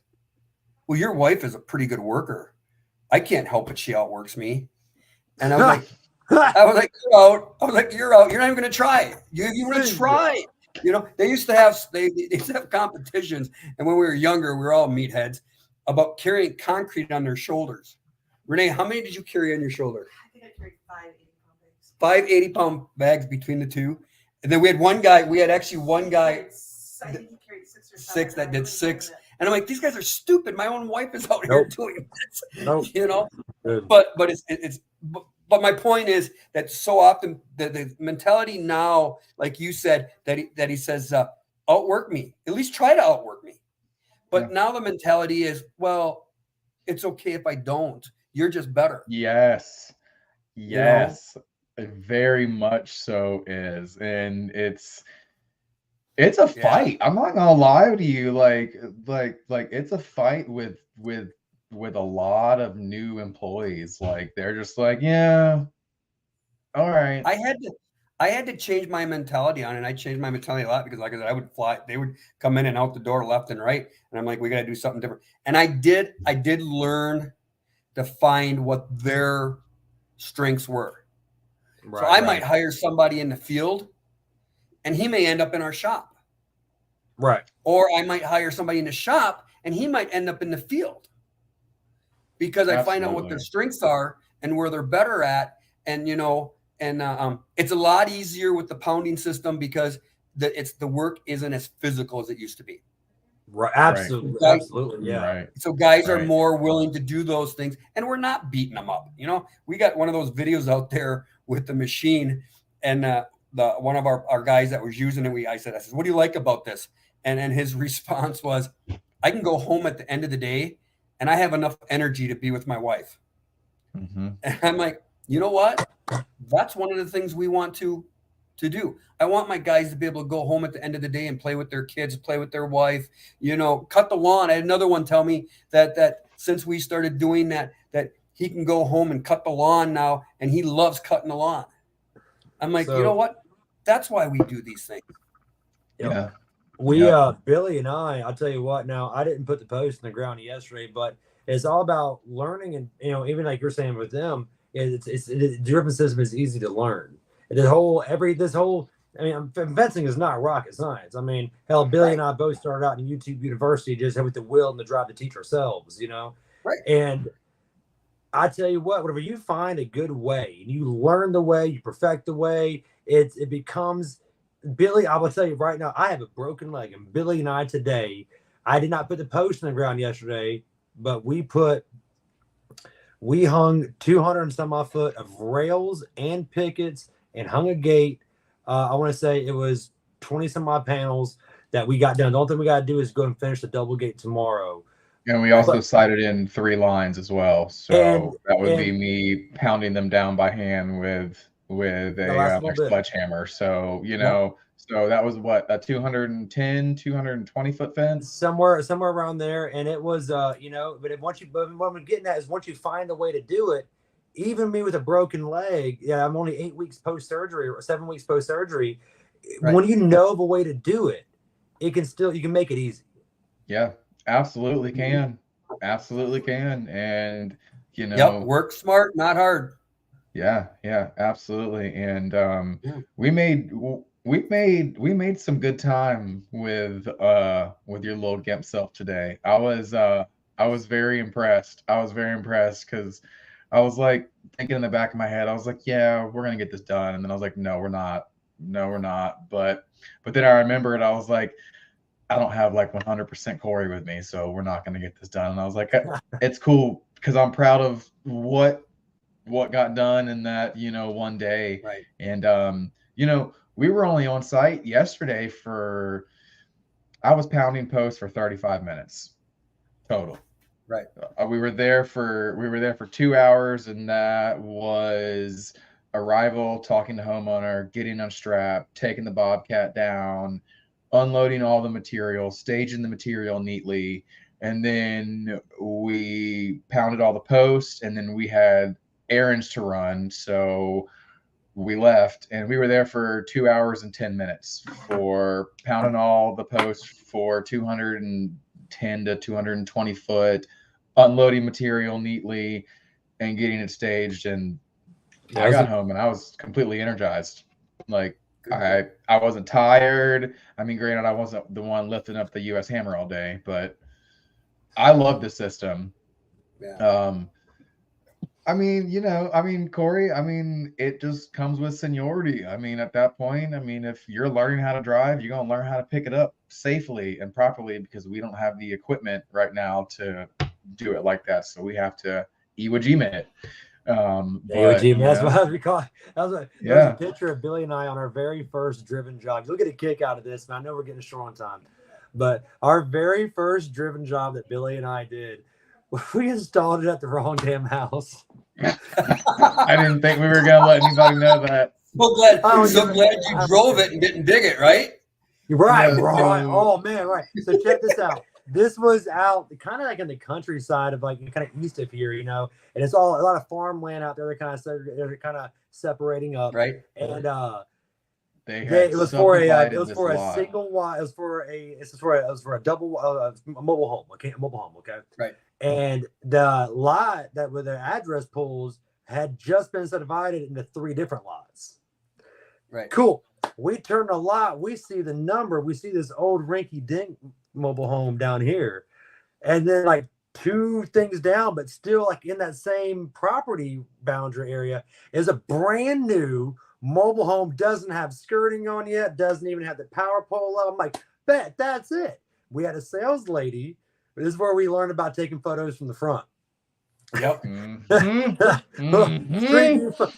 Speaker 3: well, your wife is a pretty good worker. I can't help it. She outworks me. And I was like, you're out. I was like, you're out. You're not even going to try. You want to try. You know, they used to have competitions, and when we were younger, we were all meatheads about carrying concrete on their shoulders. Renee, how many did you carry on your shoulder?
Speaker 4: I think I carried 5 80-pound bags.
Speaker 3: 5 80-pound bags between the two. And then we had one guy. We had actually one guy,
Speaker 4: I think he carried 6 or 7.
Speaker 3: six that
Speaker 4: and I
Speaker 3: did
Speaker 4: was
Speaker 3: 6.
Speaker 4: doing it.
Speaker 3: And I'm like, these guys are stupid. My own wife is out here
Speaker 2: Nope.
Speaker 3: doing this.
Speaker 2: Nope.
Speaker 3: You know.
Speaker 2: Good.
Speaker 3: But my point is that so often the mentality now, like you said, that he says, outwork me, at least try to outwork me. But now the mentality is, well, it's okay if I don't. You're just better.
Speaker 1: yes,
Speaker 3: You know?
Speaker 1: yes, it very much so is, and it's a
Speaker 3: Yeah.
Speaker 1: fight. I'm not gonna lie to you, like it's a fight with a lot of new employees. Like they're just like, yeah, all right.
Speaker 3: I had to change my mentality on it. And I changed my mentality a lot because, like I said, I would fly. They would come in and out the door left and right, and I'm like, we got to do something different. And I did learn to find what their strengths were.
Speaker 2: Right,
Speaker 3: So I might hire somebody in the field, and he may end up in our shop.
Speaker 2: right.
Speaker 3: Or I might hire somebody in the shop, and he might end up in the field because I find out what their
Speaker 1: Absolutely.
Speaker 3: strengths are and where they're better at. And you know, and it's a lot easier with the pounding system because the work isn't as physical as it used to be.
Speaker 2: Right. Absolutely.
Speaker 3: Right.
Speaker 2: Absolutely. Yeah.
Speaker 1: Right.
Speaker 3: So guys are
Speaker 1: Right.
Speaker 3: more willing to do those things, and we're not beating them up. You know, we got one of those videos out there with the machine, and one of our guys that was using it. I said, what do you like about this? And his response was, I can go home at the end of the day, and I have enough energy to be with my wife.
Speaker 1: Mm-hmm.
Speaker 3: And I'm like, you know what? That's one of the things we want to do. I want my guys to be able to go home at the end of the day and play with their kids, play with their wife, you know, cut the lawn. I had another one tell me that since we started doing that he can go home and cut the lawn now, and he loves cutting the lawn. I'm like, you know what? That's why we do these things.
Speaker 2: Yep.
Speaker 1: Yeah.
Speaker 2: We Billy and I'll tell you what, now I didn't put the post in the ground yesterday, but it's all about learning. And you know, even like you're saying with them, the driven system is easy to learn. I mean, fencing is not rocket science. I mean, hell, Billy and I both started out in YouTube University just with the will and the drive to teach ourselves, you know?
Speaker 3: Right.
Speaker 2: And I tell you what, whenever you find a good way and you learn the way, you perfect the way, it becomes Billy. I will tell you right now, I have a broken leg, and Billy and I today, I did not put the post in the ground yesterday, but we hung 200 and some odd foot of rails and pickets and hung a gate. I want to say it was 20 some odd panels that we got done. The only thing we got to do is go and finish the double gate tomorrow.
Speaker 1: And we also sighted in 3 lines as well. So that would be me pounding them down by hand with a sledgehammer. So, you know, so that was what, a 210, 220 foot fence?
Speaker 2: Somewhere around there. And it was, you know, but what I'm getting at is once you find a way to do it, even me with a broken leg, I'm only 8 weeks post-surgery or 7 weeks post-surgery. Right. When you know of a way to do it, you can make it easy.
Speaker 1: Yeah, absolutely can. Absolutely can. And, you know.
Speaker 3: Work smart, not hard.
Speaker 1: Yeah, absolutely. And we made some good time with your little Gimp self today. I was very impressed. Because I was like, thinking in the back of my head, I was like, yeah, we're gonna get this done. And then I was like, no, we're not. No, we're not. But then I remembered, I was like, I don't have like 100% Corey with me, so we're not gonna get this done. And I was like, it's cool because I'm proud of what got done in that, one day.
Speaker 3: Right.
Speaker 1: And we were only on site yesterday I was pounding posts for 35 minutes total.
Speaker 3: Right.
Speaker 1: We were there for 2 hours, and that was arrival, talking to homeowner, getting unstrapped, taking the Bobcat down, unloading all the material, staging the material neatly, and then we pounded all the posts, and then we had errands to run, so we left, and we were there for 2 hours and 10 minutes for pounding all the posts for 210 to 220 foot, unloading material neatly and getting it staged. And I got home and I was completely energized. Like, I wasn't tired. I mean, granted, I wasn't the one lifting up the US Hammer all day, but I love the system.
Speaker 3: Yeah.
Speaker 1: Corey, it just comes with seniority. At that point, if you're learning how to drive, you're going to learn how to pick it up safely and properly, because we don't have the equipment right now to do it like that. So we have to Iwo Jima it.
Speaker 2: That's what we call it. That was
Speaker 1: Yeah.
Speaker 2: a picture of Billy and I on our very first driven job. You'll get a kick out of this, and I know we're getting short on time, but our very first driven job that Billy and I did, we installed it at the wrong damn house.
Speaker 1: I didn't think we were going to let anybody know that.
Speaker 3: So glad you drove it and didn't dig it, right?
Speaker 2: Right,
Speaker 1: Yeah,
Speaker 2: right.
Speaker 1: so-
Speaker 2: Oh man, right. So check this out. This was out kind of like in the countryside of like kind of east of here, and it's all a lot of farmland out there. They're kind of separating up,
Speaker 3: Right.
Speaker 2: And
Speaker 1: It
Speaker 2: was for a single wide. It was for a double a mobile home. Okay, a mobile home. Okay,
Speaker 3: Right.
Speaker 2: And the lot that with the address pools had just been subdivided into 3 different lots.
Speaker 3: Right.
Speaker 2: Cool. We turn the lot. We see the number. We see this old rinky-dink mobile home down here, and then like 2 things down, but still like in that same property boundary area, is a brand new mobile home. Doesn't have skirting on yet. Doesn't even have the power pole up. I'm like, bet that's it. We had a sales lady. This is where we learned about taking photos from the front.
Speaker 3: Yep.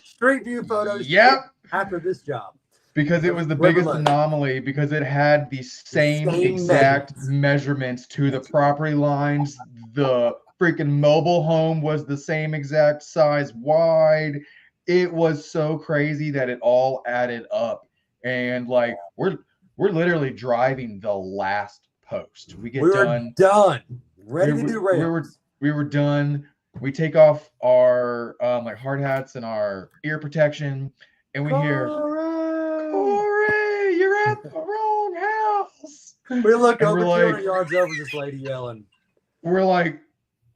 Speaker 2: Street view photos.
Speaker 1: Yep.
Speaker 2: After this job.
Speaker 1: Because it was the biggest anomaly, because it had the same exact measurements to the property lines. The freaking mobile home was the same exact size wide. It was so crazy that it all added up. And like we're literally driving the last post. We were
Speaker 2: done. Ready to do rails.
Speaker 1: We were done. We take off our like hard hats and our ear protection, and we hear, Corey, you're at the wrong house.
Speaker 2: We look
Speaker 1: And
Speaker 2: over
Speaker 1: we're
Speaker 2: 200
Speaker 1: like-
Speaker 2: yards over, this lady yelling.
Speaker 1: We're like,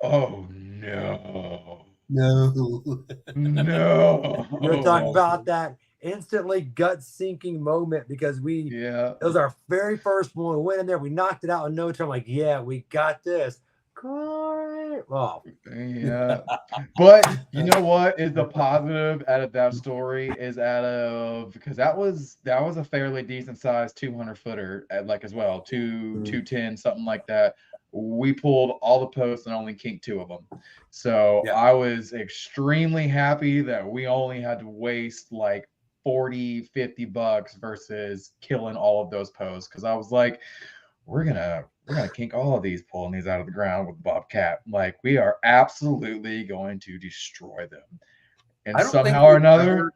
Speaker 1: oh no.
Speaker 3: No.
Speaker 1: No.
Speaker 2: We're talking about that instantly gut-sinking moment, because
Speaker 1: Yeah.
Speaker 2: it was our very first one. We went in there, we knocked it out in no time. Like, yeah, we got this. Corey. Oh,
Speaker 1: Yeah. But you know what is the positive out of that story is because that was a fairly decent sized 200 footer as well, 210, something like that. We pulled all the posts and only kinked 2 of them. So
Speaker 3: Yeah.
Speaker 1: I was extremely happy that we only had to waste like $40-50 versus killing all of those posts. Cause I was like, we're gonna kink all of these, pulling these out of the ground with Bobcat. Like, we are absolutely going to destroy them. And somehow or another,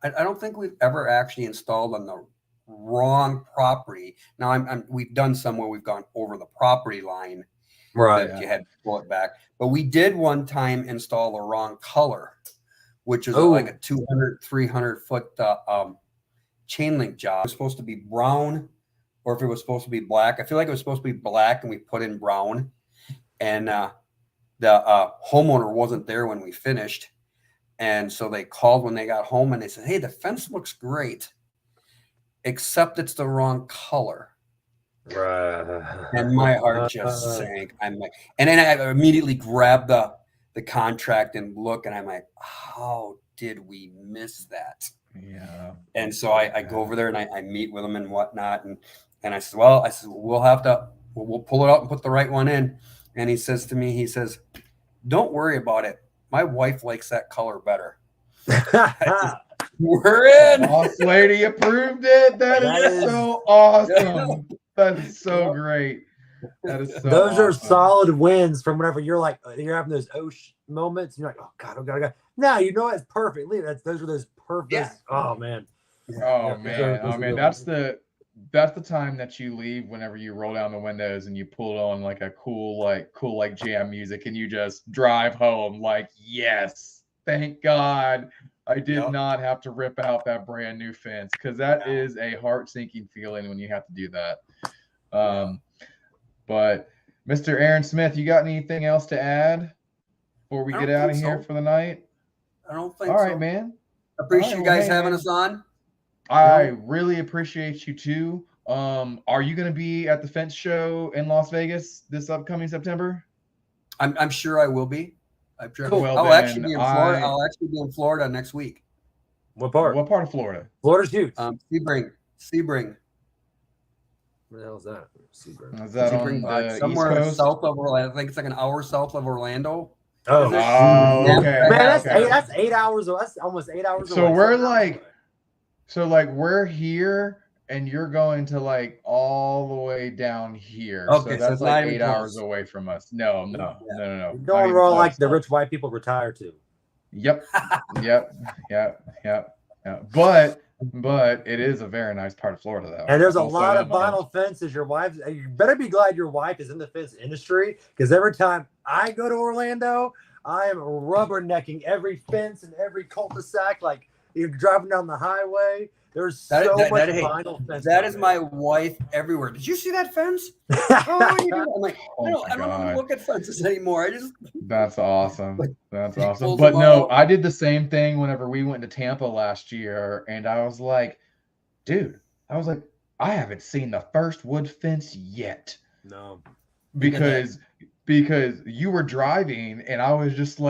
Speaker 3: I don't think we've ever actually installed on the wrong property. Now we've done some where we've gone over the property line,
Speaker 2: right.
Speaker 3: that you had to pull it back. But we did one time install the wrong color, which is
Speaker 2: Oh.
Speaker 3: like a 200, 300 foot chain link job. It was supposed to be brown, or if it was supposed to be black. I feel like it was supposed to be black, and we put in brown. And the homeowner wasn't there when we finished. And so they called when they got home, and they said, hey, the fence looks great, except it's the wrong color.
Speaker 2: Right.
Speaker 3: And my heart just sank. I'm like, and then I immediately grabbed the the contract and look, and I'm like, how did we miss that?
Speaker 1: Yeah.
Speaker 3: And so I go over there and I meet with them and whatnot. And I said, well, we'll pull it out and put the right one in. And he says to me, he says, don't worry about it. My wife likes that color better. We're in.
Speaker 1: Boss lady approved it. That is so awesome. That is so great. That is so
Speaker 2: those are
Speaker 1: awesome.
Speaker 2: solid wins from whenever you're having those moments. And you're like, oh God. No, you know it's perfect. Those are those perfect.
Speaker 3: Yeah.
Speaker 2: Oh man.
Speaker 1: Oh man.
Speaker 2: those are good
Speaker 1: That's the time that you leave whenever you roll down the windows and you pull on like a cool jam music and you just drive home like, yes, thank God I did not have to rip out that brand new fence, because that is a heart-sinking feeling when you have to do that. But Mr. Aaron Smith, you got anything else to add before we get out of here for the night?
Speaker 3: I don't think
Speaker 1: so. All
Speaker 3: so.
Speaker 1: right, man.
Speaker 3: Appreciate you guys having us on.
Speaker 1: I really appreciate you too. Are you going to be at the fence show in Las Vegas this upcoming September?
Speaker 3: I'm sure I will be.
Speaker 1: Cool. Well,
Speaker 3: I'll actually be in Florida. I'll actually be in Florida next week.
Speaker 2: What part?
Speaker 1: What part of Florida?
Speaker 2: Florida's huge.
Speaker 3: Sebring.
Speaker 2: Where the hell is that?
Speaker 1: Sebring. Is that on the
Speaker 3: somewhere
Speaker 1: East Coast?
Speaker 3: South of Orlando? I think it's like an hour south of Orlando.
Speaker 2: Oh,
Speaker 1: okay.
Speaker 2: Man, that's 8 hours. That's almost 8 hours.
Speaker 1: So away. We're here, and you're going to like all the way down here.
Speaker 3: Okay,
Speaker 1: so that's like 8 hours away from us. No.
Speaker 2: You're going where all like the rich white people retire to.
Speaker 1: Yep. But it is a very nice part of Florida, though.
Speaker 2: And there's a lot of vinyl fences. You better be glad your wife is in the fence industry, because every time I go to Orlando, I am rubbernecking every fence and every cul-de-sac. Like you're driving down the highway. There's so much vinyl fence.
Speaker 3: That is my wife everywhere. Did you see that fence? Oh, I'm like, I don't even look at fences anymore.
Speaker 1: That's awesome. That's awesome. But no, I did the same thing whenever we went to Tampa last year, and I was like, dude, I haven't seen the first wood fence yet.
Speaker 2: No.
Speaker 1: Because you were driving, and I was just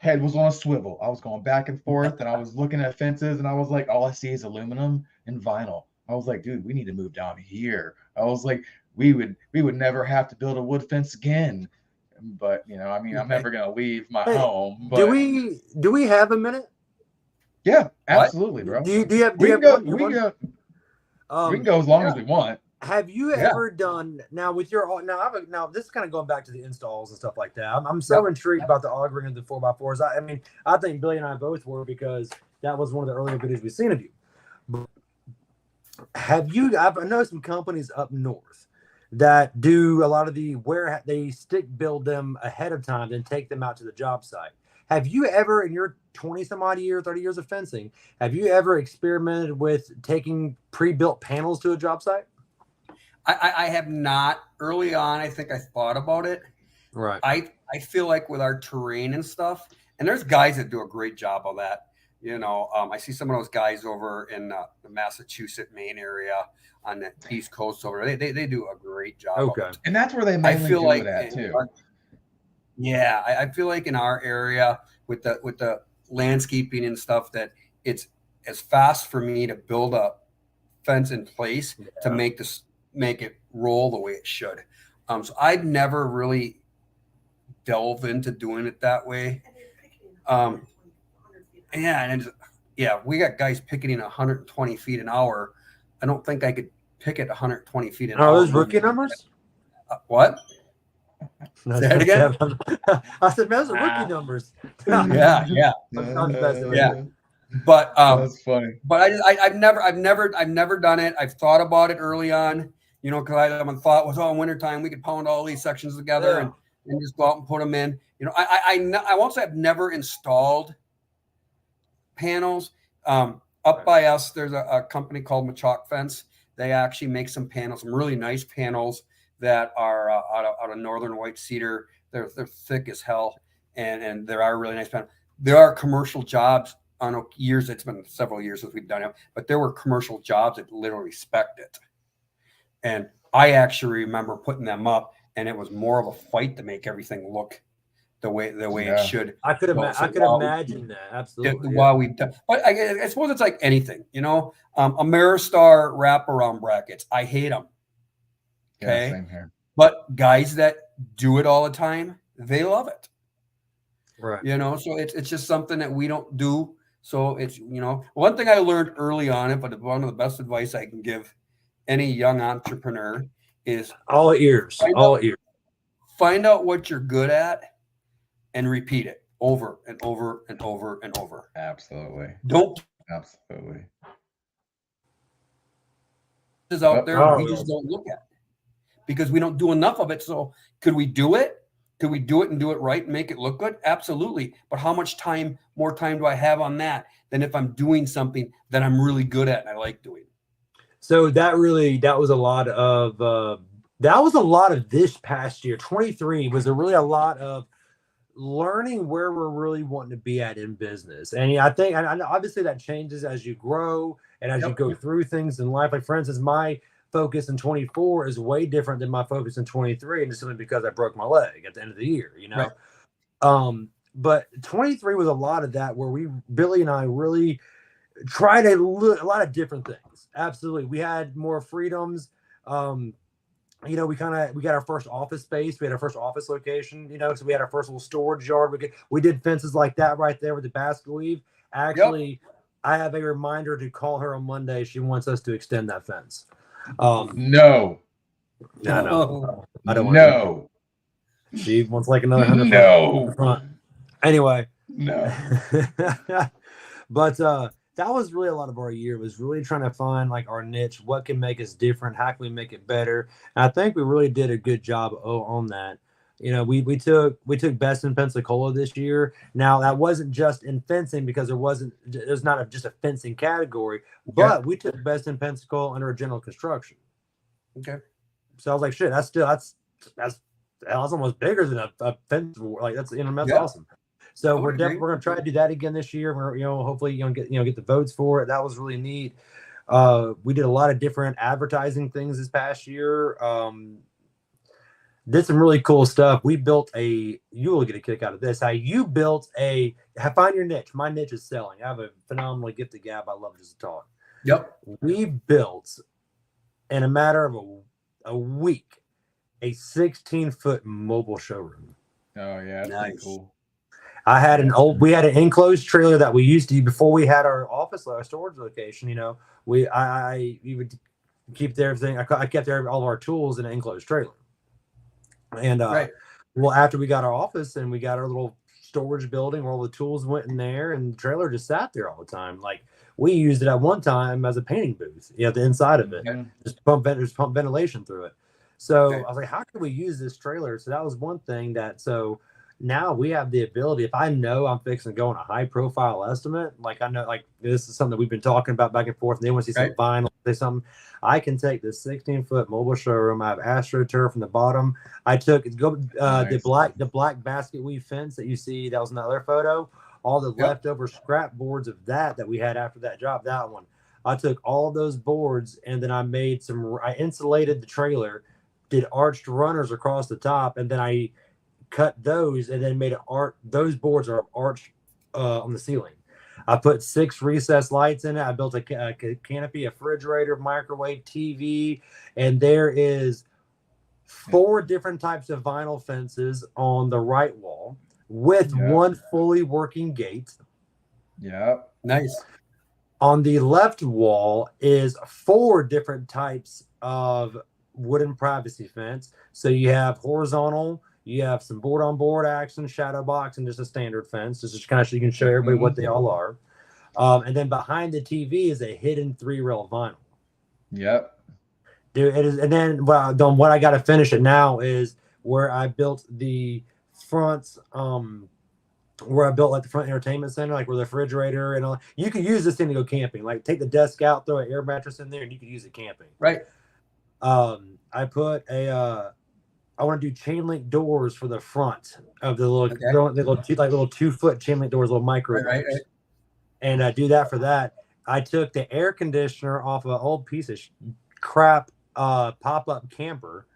Speaker 1: head was on a swivel. I was going back and forth, and I was looking at fences, and I was like, all I see is aluminum and vinyl. I was like, dude, we need to move down here. I was like, we would never have to build a wood fence again. But I'm never gonna leave my home. But
Speaker 2: do we have a minute?
Speaker 1: Yeah, absolutely, bro.
Speaker 2: We can
Speaker 1: go as long as we want.
Speaker 2: Have you ever done now with your now this is kind of going back to the installs and stuff like that. I'm so intrigued about the augering of the 4x4s. I think Billy and I both were, because that was one of the earlier videos we've seen of you. But I know some companies up north that do a lot of the where they stick build them ahead of time, then take them out to the job site. Have you ever, in your 20 some odd year, 30 years of fencing, have you ever experimented with taking pre-built panels to a job site?
Speaker 3: I have not. Early on, I think I thought about it.
Speaker 2: Right.
Speaker 3: I feel like with our terrain and stuff, and there's guys that do a great job of that. I see some of those guys over in the Massachusetts, Maine area on the East Coast over there. They do a great job.
Speaker 2: Okay.
Speaker 3: Of it.
Speaker 1: And that's where they mainly do it at too.
Speaker 3: I feel like in our area with the landscaping and stuff, that it's as fast for me to build a fence in place to make it roll the way it should. So I'd never really delve into doing it that way. We got guys picketing 120 feet an hour. I don't think I could picket 120 feet an hour.
Speaker 2: Are those rookie numbers?
Speaker 3: What?
Speaker 2: Say that again? I said, those are rookie numbers.
Speaker 3: Yeah. But
Speaker 1: that's funny.
Speaker 3: But I've never done it. I've thought about it early on, because I thought was wintertime we could pound all these sections together and just go out and put them in. I won't say I've never installed panels. Up by us, there's a company called Machock Fence. They actually make some panels, some really nice panels that are out of northern white cedar. They're thick as hell, and there are really nice panels. There are commercial jobs on years. It's been several years since we've done it, but there were commercial jobs that literally spec'd it. And I actually remember putting them up, and it was more of a fight to make everything look the way
Speaker 1: Yeah.
Speaker 3: it should.
Speaker 2: I could
Speaker 3: Well, so
Speaker 2: I could
Speaker 3: while-
Speaker 2: imagine that. Absolutely.
Speaker 3: While we've done, but I suppose it's like anything, Ameristar wraparound brackets. I hate them.
Speaker 1: Yeah,
Speaker 3: Okay.
Speaker 1: same here.
Speaker 3: But guys that do it all the time, they love it.
Speaker 2: Right.
Speaker 3: So it's just something that we don't do. So it's, one thing I learned early on, but one of the best advice I can give any young entrepreneur is
Speaker 2: All ears. All ears.
Speaker 3: find out what you're good at and repeat it over and over and over and over.
Speaker 1: Absolutely.
Speaker 3: Don't
Speaker 1: Absolutely.
Speaker 3: is out there
Speaker 2: Oh,
Speaker 3: we just don't look at because we don't do enough of it. So could we do it? Could we do it and do it right and make it look good? Absolutely. But how much more time do I have on that than if I'm doing something that I'm really good at and I like doing?
Speaker 2: So that was a lot of this past year. 23 was really a lot of learning where we're really wanting to be at in business. And I think, and obviously that changes as you grow and as you go through things in life. Like, for instance, my focus in 24 is way different than my focus in 23, and it's simply because I broke my leg at the end of the year,
Speaker 3: Right.
Speaker 2: But 23 was a lot of that, where Billy and I really tried a lot of different things. Absolutely. We had more freedoms. We got our first office space. We had our first office location, so we had our first little storage yard. We did fences like that right there with the basket weave. Actually, I have a reminder to call her on Monday. She wants us to extend that fence.
Speaker 1: No.
Speaker 2: I know. I don't want
Speaker 1: No.
Speaker 2: to. She wants like another 100
Speaker 1: No.
Speaker 2: in the front. Anyway.
Speaker 1: No.
Speaker 2: But that was really a lot of our year, was really trying to find like our niche, what can make us different, how can we make it better. And I think we really did a good job on that. We took best in Pensacola this year. Now that wasn't just in fencing, because there's not just a fencing category, but we took best in Pensacola under general construction.
Speaker 3: Okay.
Speaker 2: So I was like, shit, that's almost bigger than a fence. Like that's awesome. So we're going to try to do that again this year. We're hopefully get the votes for it. That was really neat. We did a lot of different advertising things this past year. Did some really cool stuff. We built you will get a kick out of this. How you built find your niche. My niche is selling. I have a phenomenal gift of gab. I love just to talk.
Speaker 3: Yep.
Speaker 2: We built, in a matter of a week, a 16-foot mobile showroom.
Speaker 1: Oh yeah, that's
Speaker 3: Nice.
Speaker 1: pretty cool.
Speaker 2: We had an enclosed trailer that we used to before we had our office, our storage location. We would keep everything. I kept all of our tools in an enclosed trailer. And well, after we got our office and we got our little storage building where all the tools went in there, and the trailer just sat there all the time. Like, we used it at one time as a painting booth. The inside of it, just pump ventilation through it. So I was like, how can we use this trailer? So that was one thing now we have the ability, if I know I'm fixing to go on a high profile estimate, like I know, like this is something that we've been talking about back and forth, and they want to see some vinyl, say something, I can take this 16-foot mobile showroom. I have AstroTurf from the bottom. I took the black basket weave fence that you see, that was another photo, all the leftover scrap boards of that we had after that job, that one. I took all of those boards, and then I insulated the trailer, did arched runners across the top, and then I cut those and then made those boards are arched on the ceiling. I put 6 recessed lights in it. I built a canopy, a refrigerator, microwave, TV, and there is 4 different types of vinyl fences on the right wall with one fully working gate.
Speaker 1: Yep.
Speaker 3: Nice.
Speaker 2: On the left wall is 4 different types of wooden privacy fence. So you have horizontal, you have some board-on-board action, shadow box, and just a standard fence. Just kind of so you can show everybody what they all are. And then behind the TV is a hidden 3-rail vinyl.
Speaker 1: Yep.
Speaker 2: Dude, it is. And then what I got to finish it now is where I built the front, where I built like the front entertainment center, like where the refrigerator and all. You could use this thing to go camping. Like, take the desk out, throw an air mattress in there, and you could use it camping.
Speaker 3: Right.
Speaker 2: I put I want to do chain link doors for the front of the little, little 2-foot chain link doors, little micro doors. Right. And do that for that. I took the air conditioner off of an old piece of crap pop-up camper.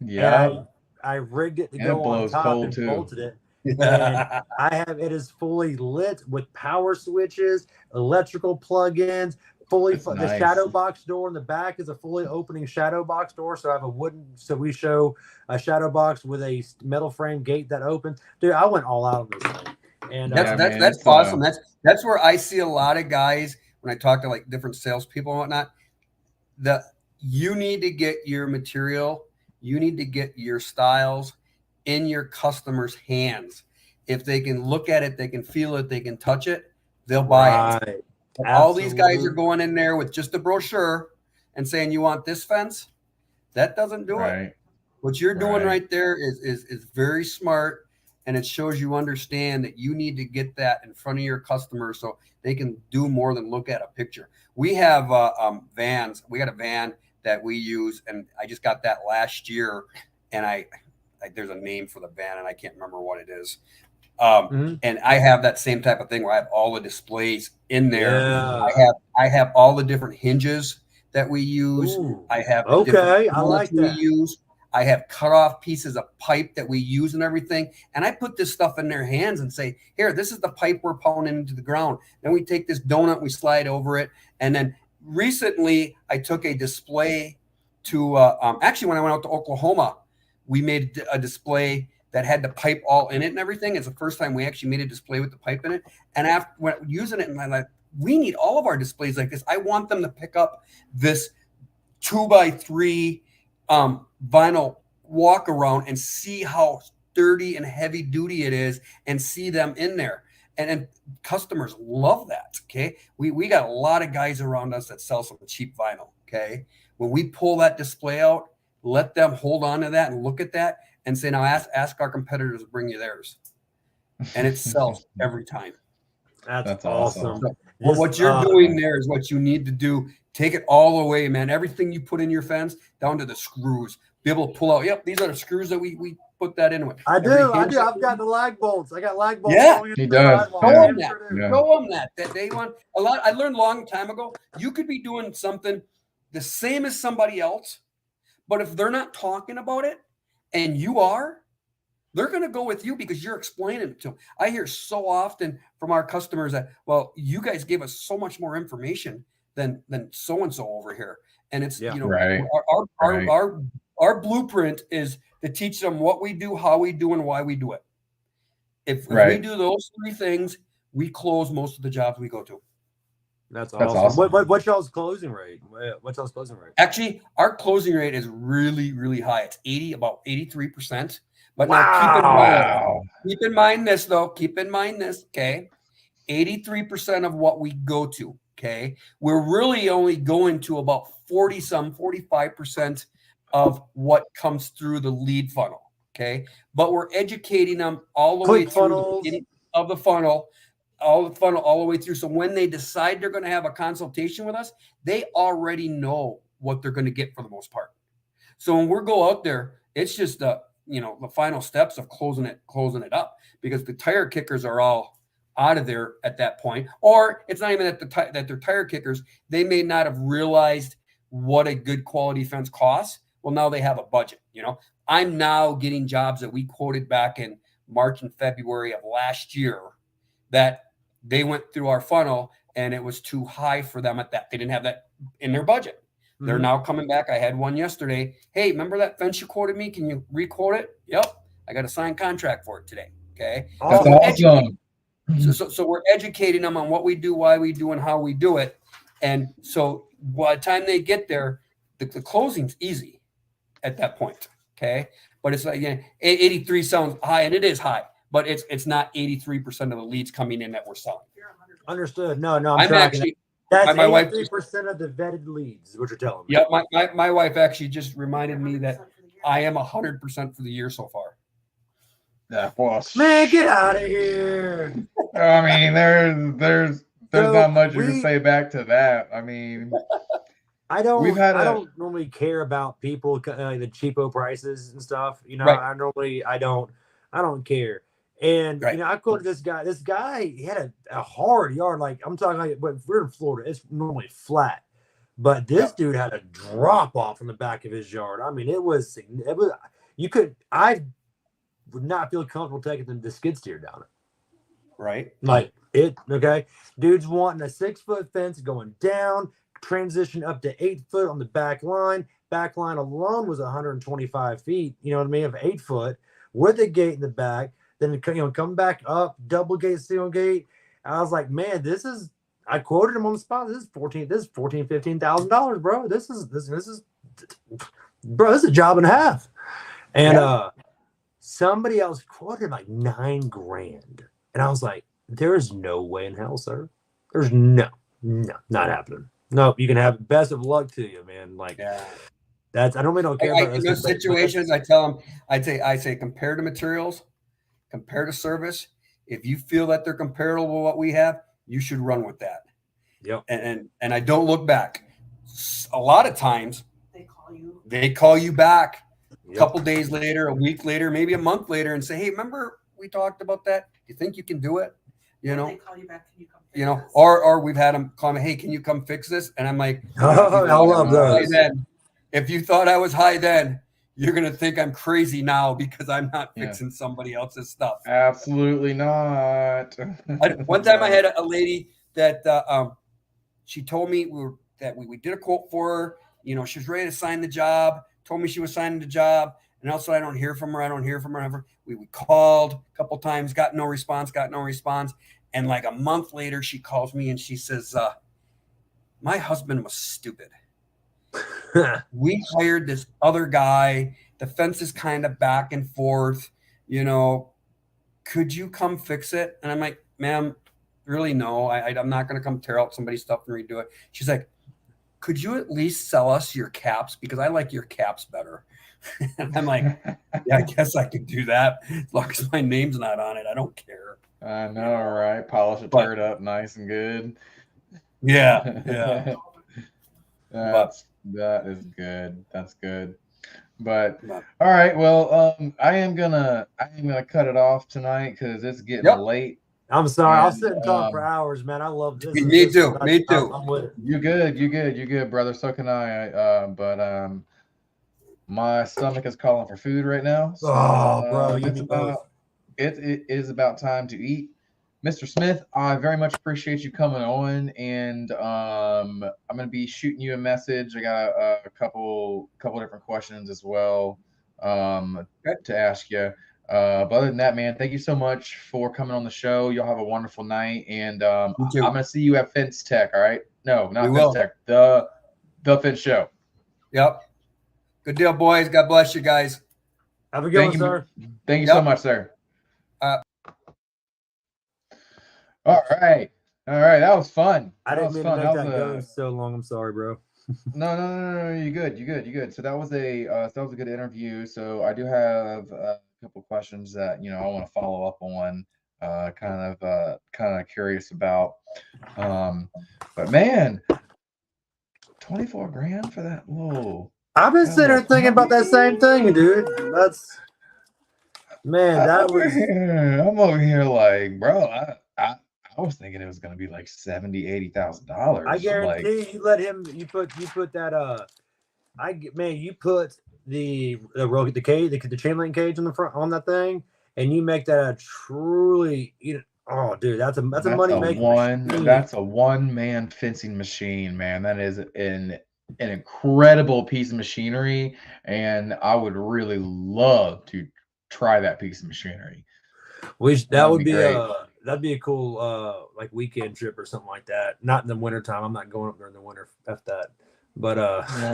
Speaker 1: Yeah.
Speaker 2: I rigged it to go on top and bolted it. And it is fully lit with power switches, electrical plug-ins,
Speaker 1: That's
Speaker 2: the
Speaker 1: nice.
Speaker 2: shadow box door in the back is a fully opening shadow box door. So I have we show a shadow box with a metal frame gate that opens. Dude, I went all out on this thing. And
Speaker 3: that's awesome. That's where I see a lot of guys when I talk to like different salespeople and whatnot. You need to get your material, you need to get your styles in your customers' hands. If they can look at it, they can feel it, they can touch it, they'll buy it. All these guys are going in there with just a brochure and saying, you want this fence? That doesn't do it. What you're doing right there is very smart, and it shows you understand that you need to get that in front of your customers so they can do more than look at a picture. We have vans. We got a van that we use, and I just got that last year, and I there's a name for the van, and I can't remember what it is. And I have that same type of thing where I have all the displays in there. Yeah. I have all the different hinges that we use.
Speaker 2: Ooh.
Speaker 3: I have
Speaker 2: I like that.
Speaker 3: We use. I have cut off pieces of pipe that we use and everything. And I put this stuff in their hands and say, here, this is the pipe we're pounding into the ground. Then we take this donut, we slide over it. And then recently I took a display to, actually when I went out to Oklahoma, we made a display that had the pipe all in it and everything. It's the first time we actually made a display with the pipe in it. And after when using it, and I'm like, we need all of our displays like this. I want them to pick up this 2x3 vinyl walk around and see how sturdy and heavy duty it is and see them in there. And customers love that. Okay. We got a lot of guys around us that sell some cheap vinyl. Okay. When we pull that display out, let them hold on to that and look at that and say, now ask our competitors to bring you theirs. And it sells every time.
Speaker 2: That's awesome.
Speaker 3: So, what you're doing there is what you need to do. Take it all the way, man. Everything you put in your fence down to the screws. Be able to pull out. Yep, these are the screws that we put that in with.
Speaker 2: I do. I've got the lag bolts. I got lag bolts.
Speaker 3: Yeah,
Speaker 1: he does.
Speaker 3: Show them that. That they want a lot. I learned a long time ago. You could be doing something the same as somebody else, but if they're not talking about it and you are, they're going to go with you because you're explaining it to them. I hear so often from our customers that, well, you guys gave us so much more information than so-and-so over here. And it's, our blueprint is to teach them what we do, how we do, and why we do it. If we do those three things, we close most of the jobs we go to.
Speaker 2: That's awesome. What's y'all's closing rate? Actually,
Speaker 3: our closing rate is really, really high. It's about 83%. But now keep in mind this, though. Keep in mind this, okay? 83% of what we go to, okay? We're really only going to about 45% of what comes through the lead funnel, okay? But we're educating them all the way through the beginning of the funnel, all the way through. So when they decide they're going to have a consultation with us, they already know what they're going to get for the most part. So when we go out there, it's just the final steps of closing it up, because the tire kickers are all out of there at that point. Or it's not even that they're tire kickers. They may not have realized what a good quality fence costs. Well, now they have a budget. I'm now getting jobs that we quoted back in March and February of last year that they went through our funnel and it was too high for them at that. They didn't have that in their budget. Mm-hmm. They're now coming back. I had one yesterday. Hey, remember that fence you quoted me? Can you re-quote it? Yep. I got a signed contract for it today. Okay.
Speaker 1: That's awesome.
Speaker 3: So we're educating them on what we do, why we do, and how we do it. And so by the time they get there, the closing's easy at that point. Okay. But it's like 83 sounds high, and it is high, but it's not 83% of the leads coming in that we're selling.
Speaker 2: Understood. No, I'm tracking. That's 83% of the vetted leads, is what you're telling me.
Speaker 3: Yeah, my wife actually just reminded me that I am 100% for the year so far.
Speaker 2: Man, get out of here.
Speaker 1: I mean, there's not much you can say back to that. I mean,
Speaker 2: I don't normally care about people like the cheapo prices and stuff. Right. I don't care. And I quoted this guy. This guy, he had a hard yard. Like I'm talking but if we're in Florida, it's normally flat. But this dude had a drop off in the back of his yard. I mean, it was would not feel comfortable taking the skid steer down it.
Speaker 3: Right.
Speaker 2: Like it, okay. Dude's wanting a 6-foot fence going down, transition up to 8 foot on the back line. Back line alone was 125 feet, you know what I mean, of 8 foot with a gate in the back. Then, come back up, double gate, single gate. I was like, man, I quoted him on the spot. This is $15,000, bro. This is, bro, this is a job and a half. And somebody else quoted him like $9,000. And I was like, there is no way in hell, sir. There's no, not happening. No, you can have best of luck to you, man. Like, that's, I don't care about
Speaker 3: in those situations. I tell them, I say, compare the materials, compare the service. If you feel that they're comparable to what we have, you should run with that.
Speaker 2: Yep.
Speaker 3: And I don't look back. A lot of times
Speaker 4: They
Speaker 3: call you back a
Speaker 2: Yep.
Speaker 3: couple days later, a week later, maybe a month later, and say, hey, remember we talked about that? Do you think you can do it? You know,
Speaker 4: They call you back. Can you come?
Speaker 3: you know,
Speaker 4: fix this?
Speaker 3: or we've had them call me, hey, can you come fix this? And I'm like,
Speaker 2: Oh, I love those.
Speaker 3: If you thought I was high then, you're gonna think I'm crazy now because I'm not
Speaker 1: Yeah.
Speaker 3: fixing somebody else's stuff.
Speaker 1: Absolutely not.
Speaker 3: One time I had a lady that she told me we did a quote for her. You know, she was ready to sign the job. Told me she was signing the job, and also I don't hear from her. Ever. We called a couple times, got no response. And like a month later, she calls me and she says, "My husband was stupid. We hired this other guy. The fence is kind of back and forth. You know, could you come fix it?" And I'm like, "Ma'am, really no. I'm not going to come tear out somebody's stuff and redo it." She's like, "Could you at least sell us your caps? Because I like your caps better." And I'm like, "Yeah, I guess I could do that as long as my name's not on it. I don't care."
Speaker 1: I know, right? Polish it, tear it up nice and good.
Speaker 3: Yeah.
Speaker 1: That is good. That's good. But all right, well, I am gonna cut it off tonight because it's getting late.
Speaker 2: I'm sorry. I'll
Speaker 1: And,
Speaker 2: sit and talk for hours, man. I love this.
Speaker 3: Me too.
Speaker 2: I'm with it.
Speaker 1: You good, brother. So can I. But my stomach is calling for food right now. So,
Speaker 2: bro,
Speaker 1: it is about time to eat. Mr. Smith, I very much appreciate you coming on, and I'm going to be shooting you a message. I got a couple different questions as well to ask you. But other than that, man, thank you so much for coming on the show. Y'all have a wonderful night, and I'm going to see you at Fence Tech. All right? No, not Fence Tech. The Fence Show.
Speaker 3: Yep. Good deal, boys. God bless you guys.
Speaker 2: Have a good one, sir.
Speaker 1: Thank you so much, sir. All right. That was fun.
Speaker 2: I didn't mean to make that go so long. I'm sorry, bro.
Speaker 1: No. You're good. So that was a good interview. So I do have a couple questions that I want to follow up on. Kind of curious about. But man, $24,000 for that little.
Speaker 2: I've been sitting there thinking about that same thing, dude.
Speaker 1: I'm over here like, bro. I was thinking it was gonna be like $70,000-$80,000.
Speaker 2: I guarantee you let him. You put that. You put the chain link cage in the front on that thing, and you make that a truly. Oh, dude, that's a money making.
Speaker 1: That's a one-man fencing machine, man. That is an incredible piece of machinery, and I would really love to try that piece of machinery.
Speaker 2: That'd be a cool like weekend trip or something like that. Not in the wintertime. I'm not going up there in the winter. F that. But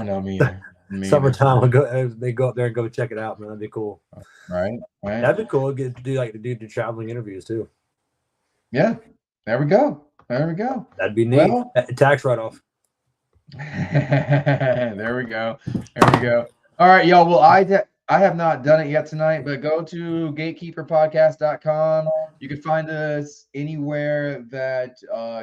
Speaker 1: no, me either.
Speaker 2: Summertime, they go up there and go check it out, man. That'd be cool.
Speaker 1: Right.
Speaker 2: That'd be cool. Get to do the traveling interviews too.
Speaker 1: Yeah. There we go.
Speaker 2: That'd be neat. Well, tax write-off.
Speaker 1: There we go. All right, y'all. Well, I have not done it yet tonight, but go to gatekeeperpodcast.com. You can find us anywhere that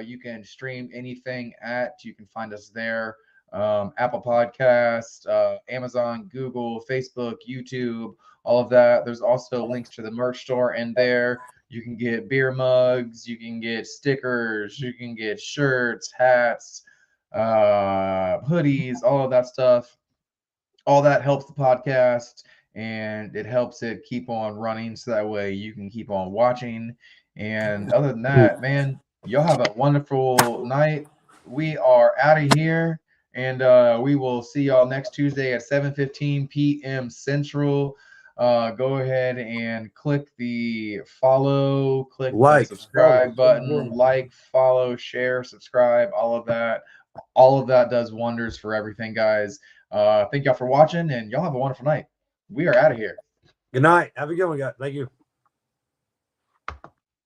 Speaker 1: you can stream anything at. You can find us there. Apple Podcasts, Amazon, Google, Facebook, YouTube, all of that. There's also links to the merch store in there. You can get beer mugs. You can get stickers. You can get shirts, hats, hoodies, all of that stuff. All that helps the podcast. and it helps it keep on running so that way you can keep on watching. And other than that, man, y'all have a wonderful night. We are out of here, and we will see y'all next Tuesday at 7:15 p.m. Central. Go ahead and click the follow, click the subscribe button, like, follow, share, subscribe, all of that. All of that does wonders for everything, guys. Thank y'all for watching, and y'all have a wonderful night. We are out of here.
Speaker 2: Good night. Have a good one, guys. Thank you.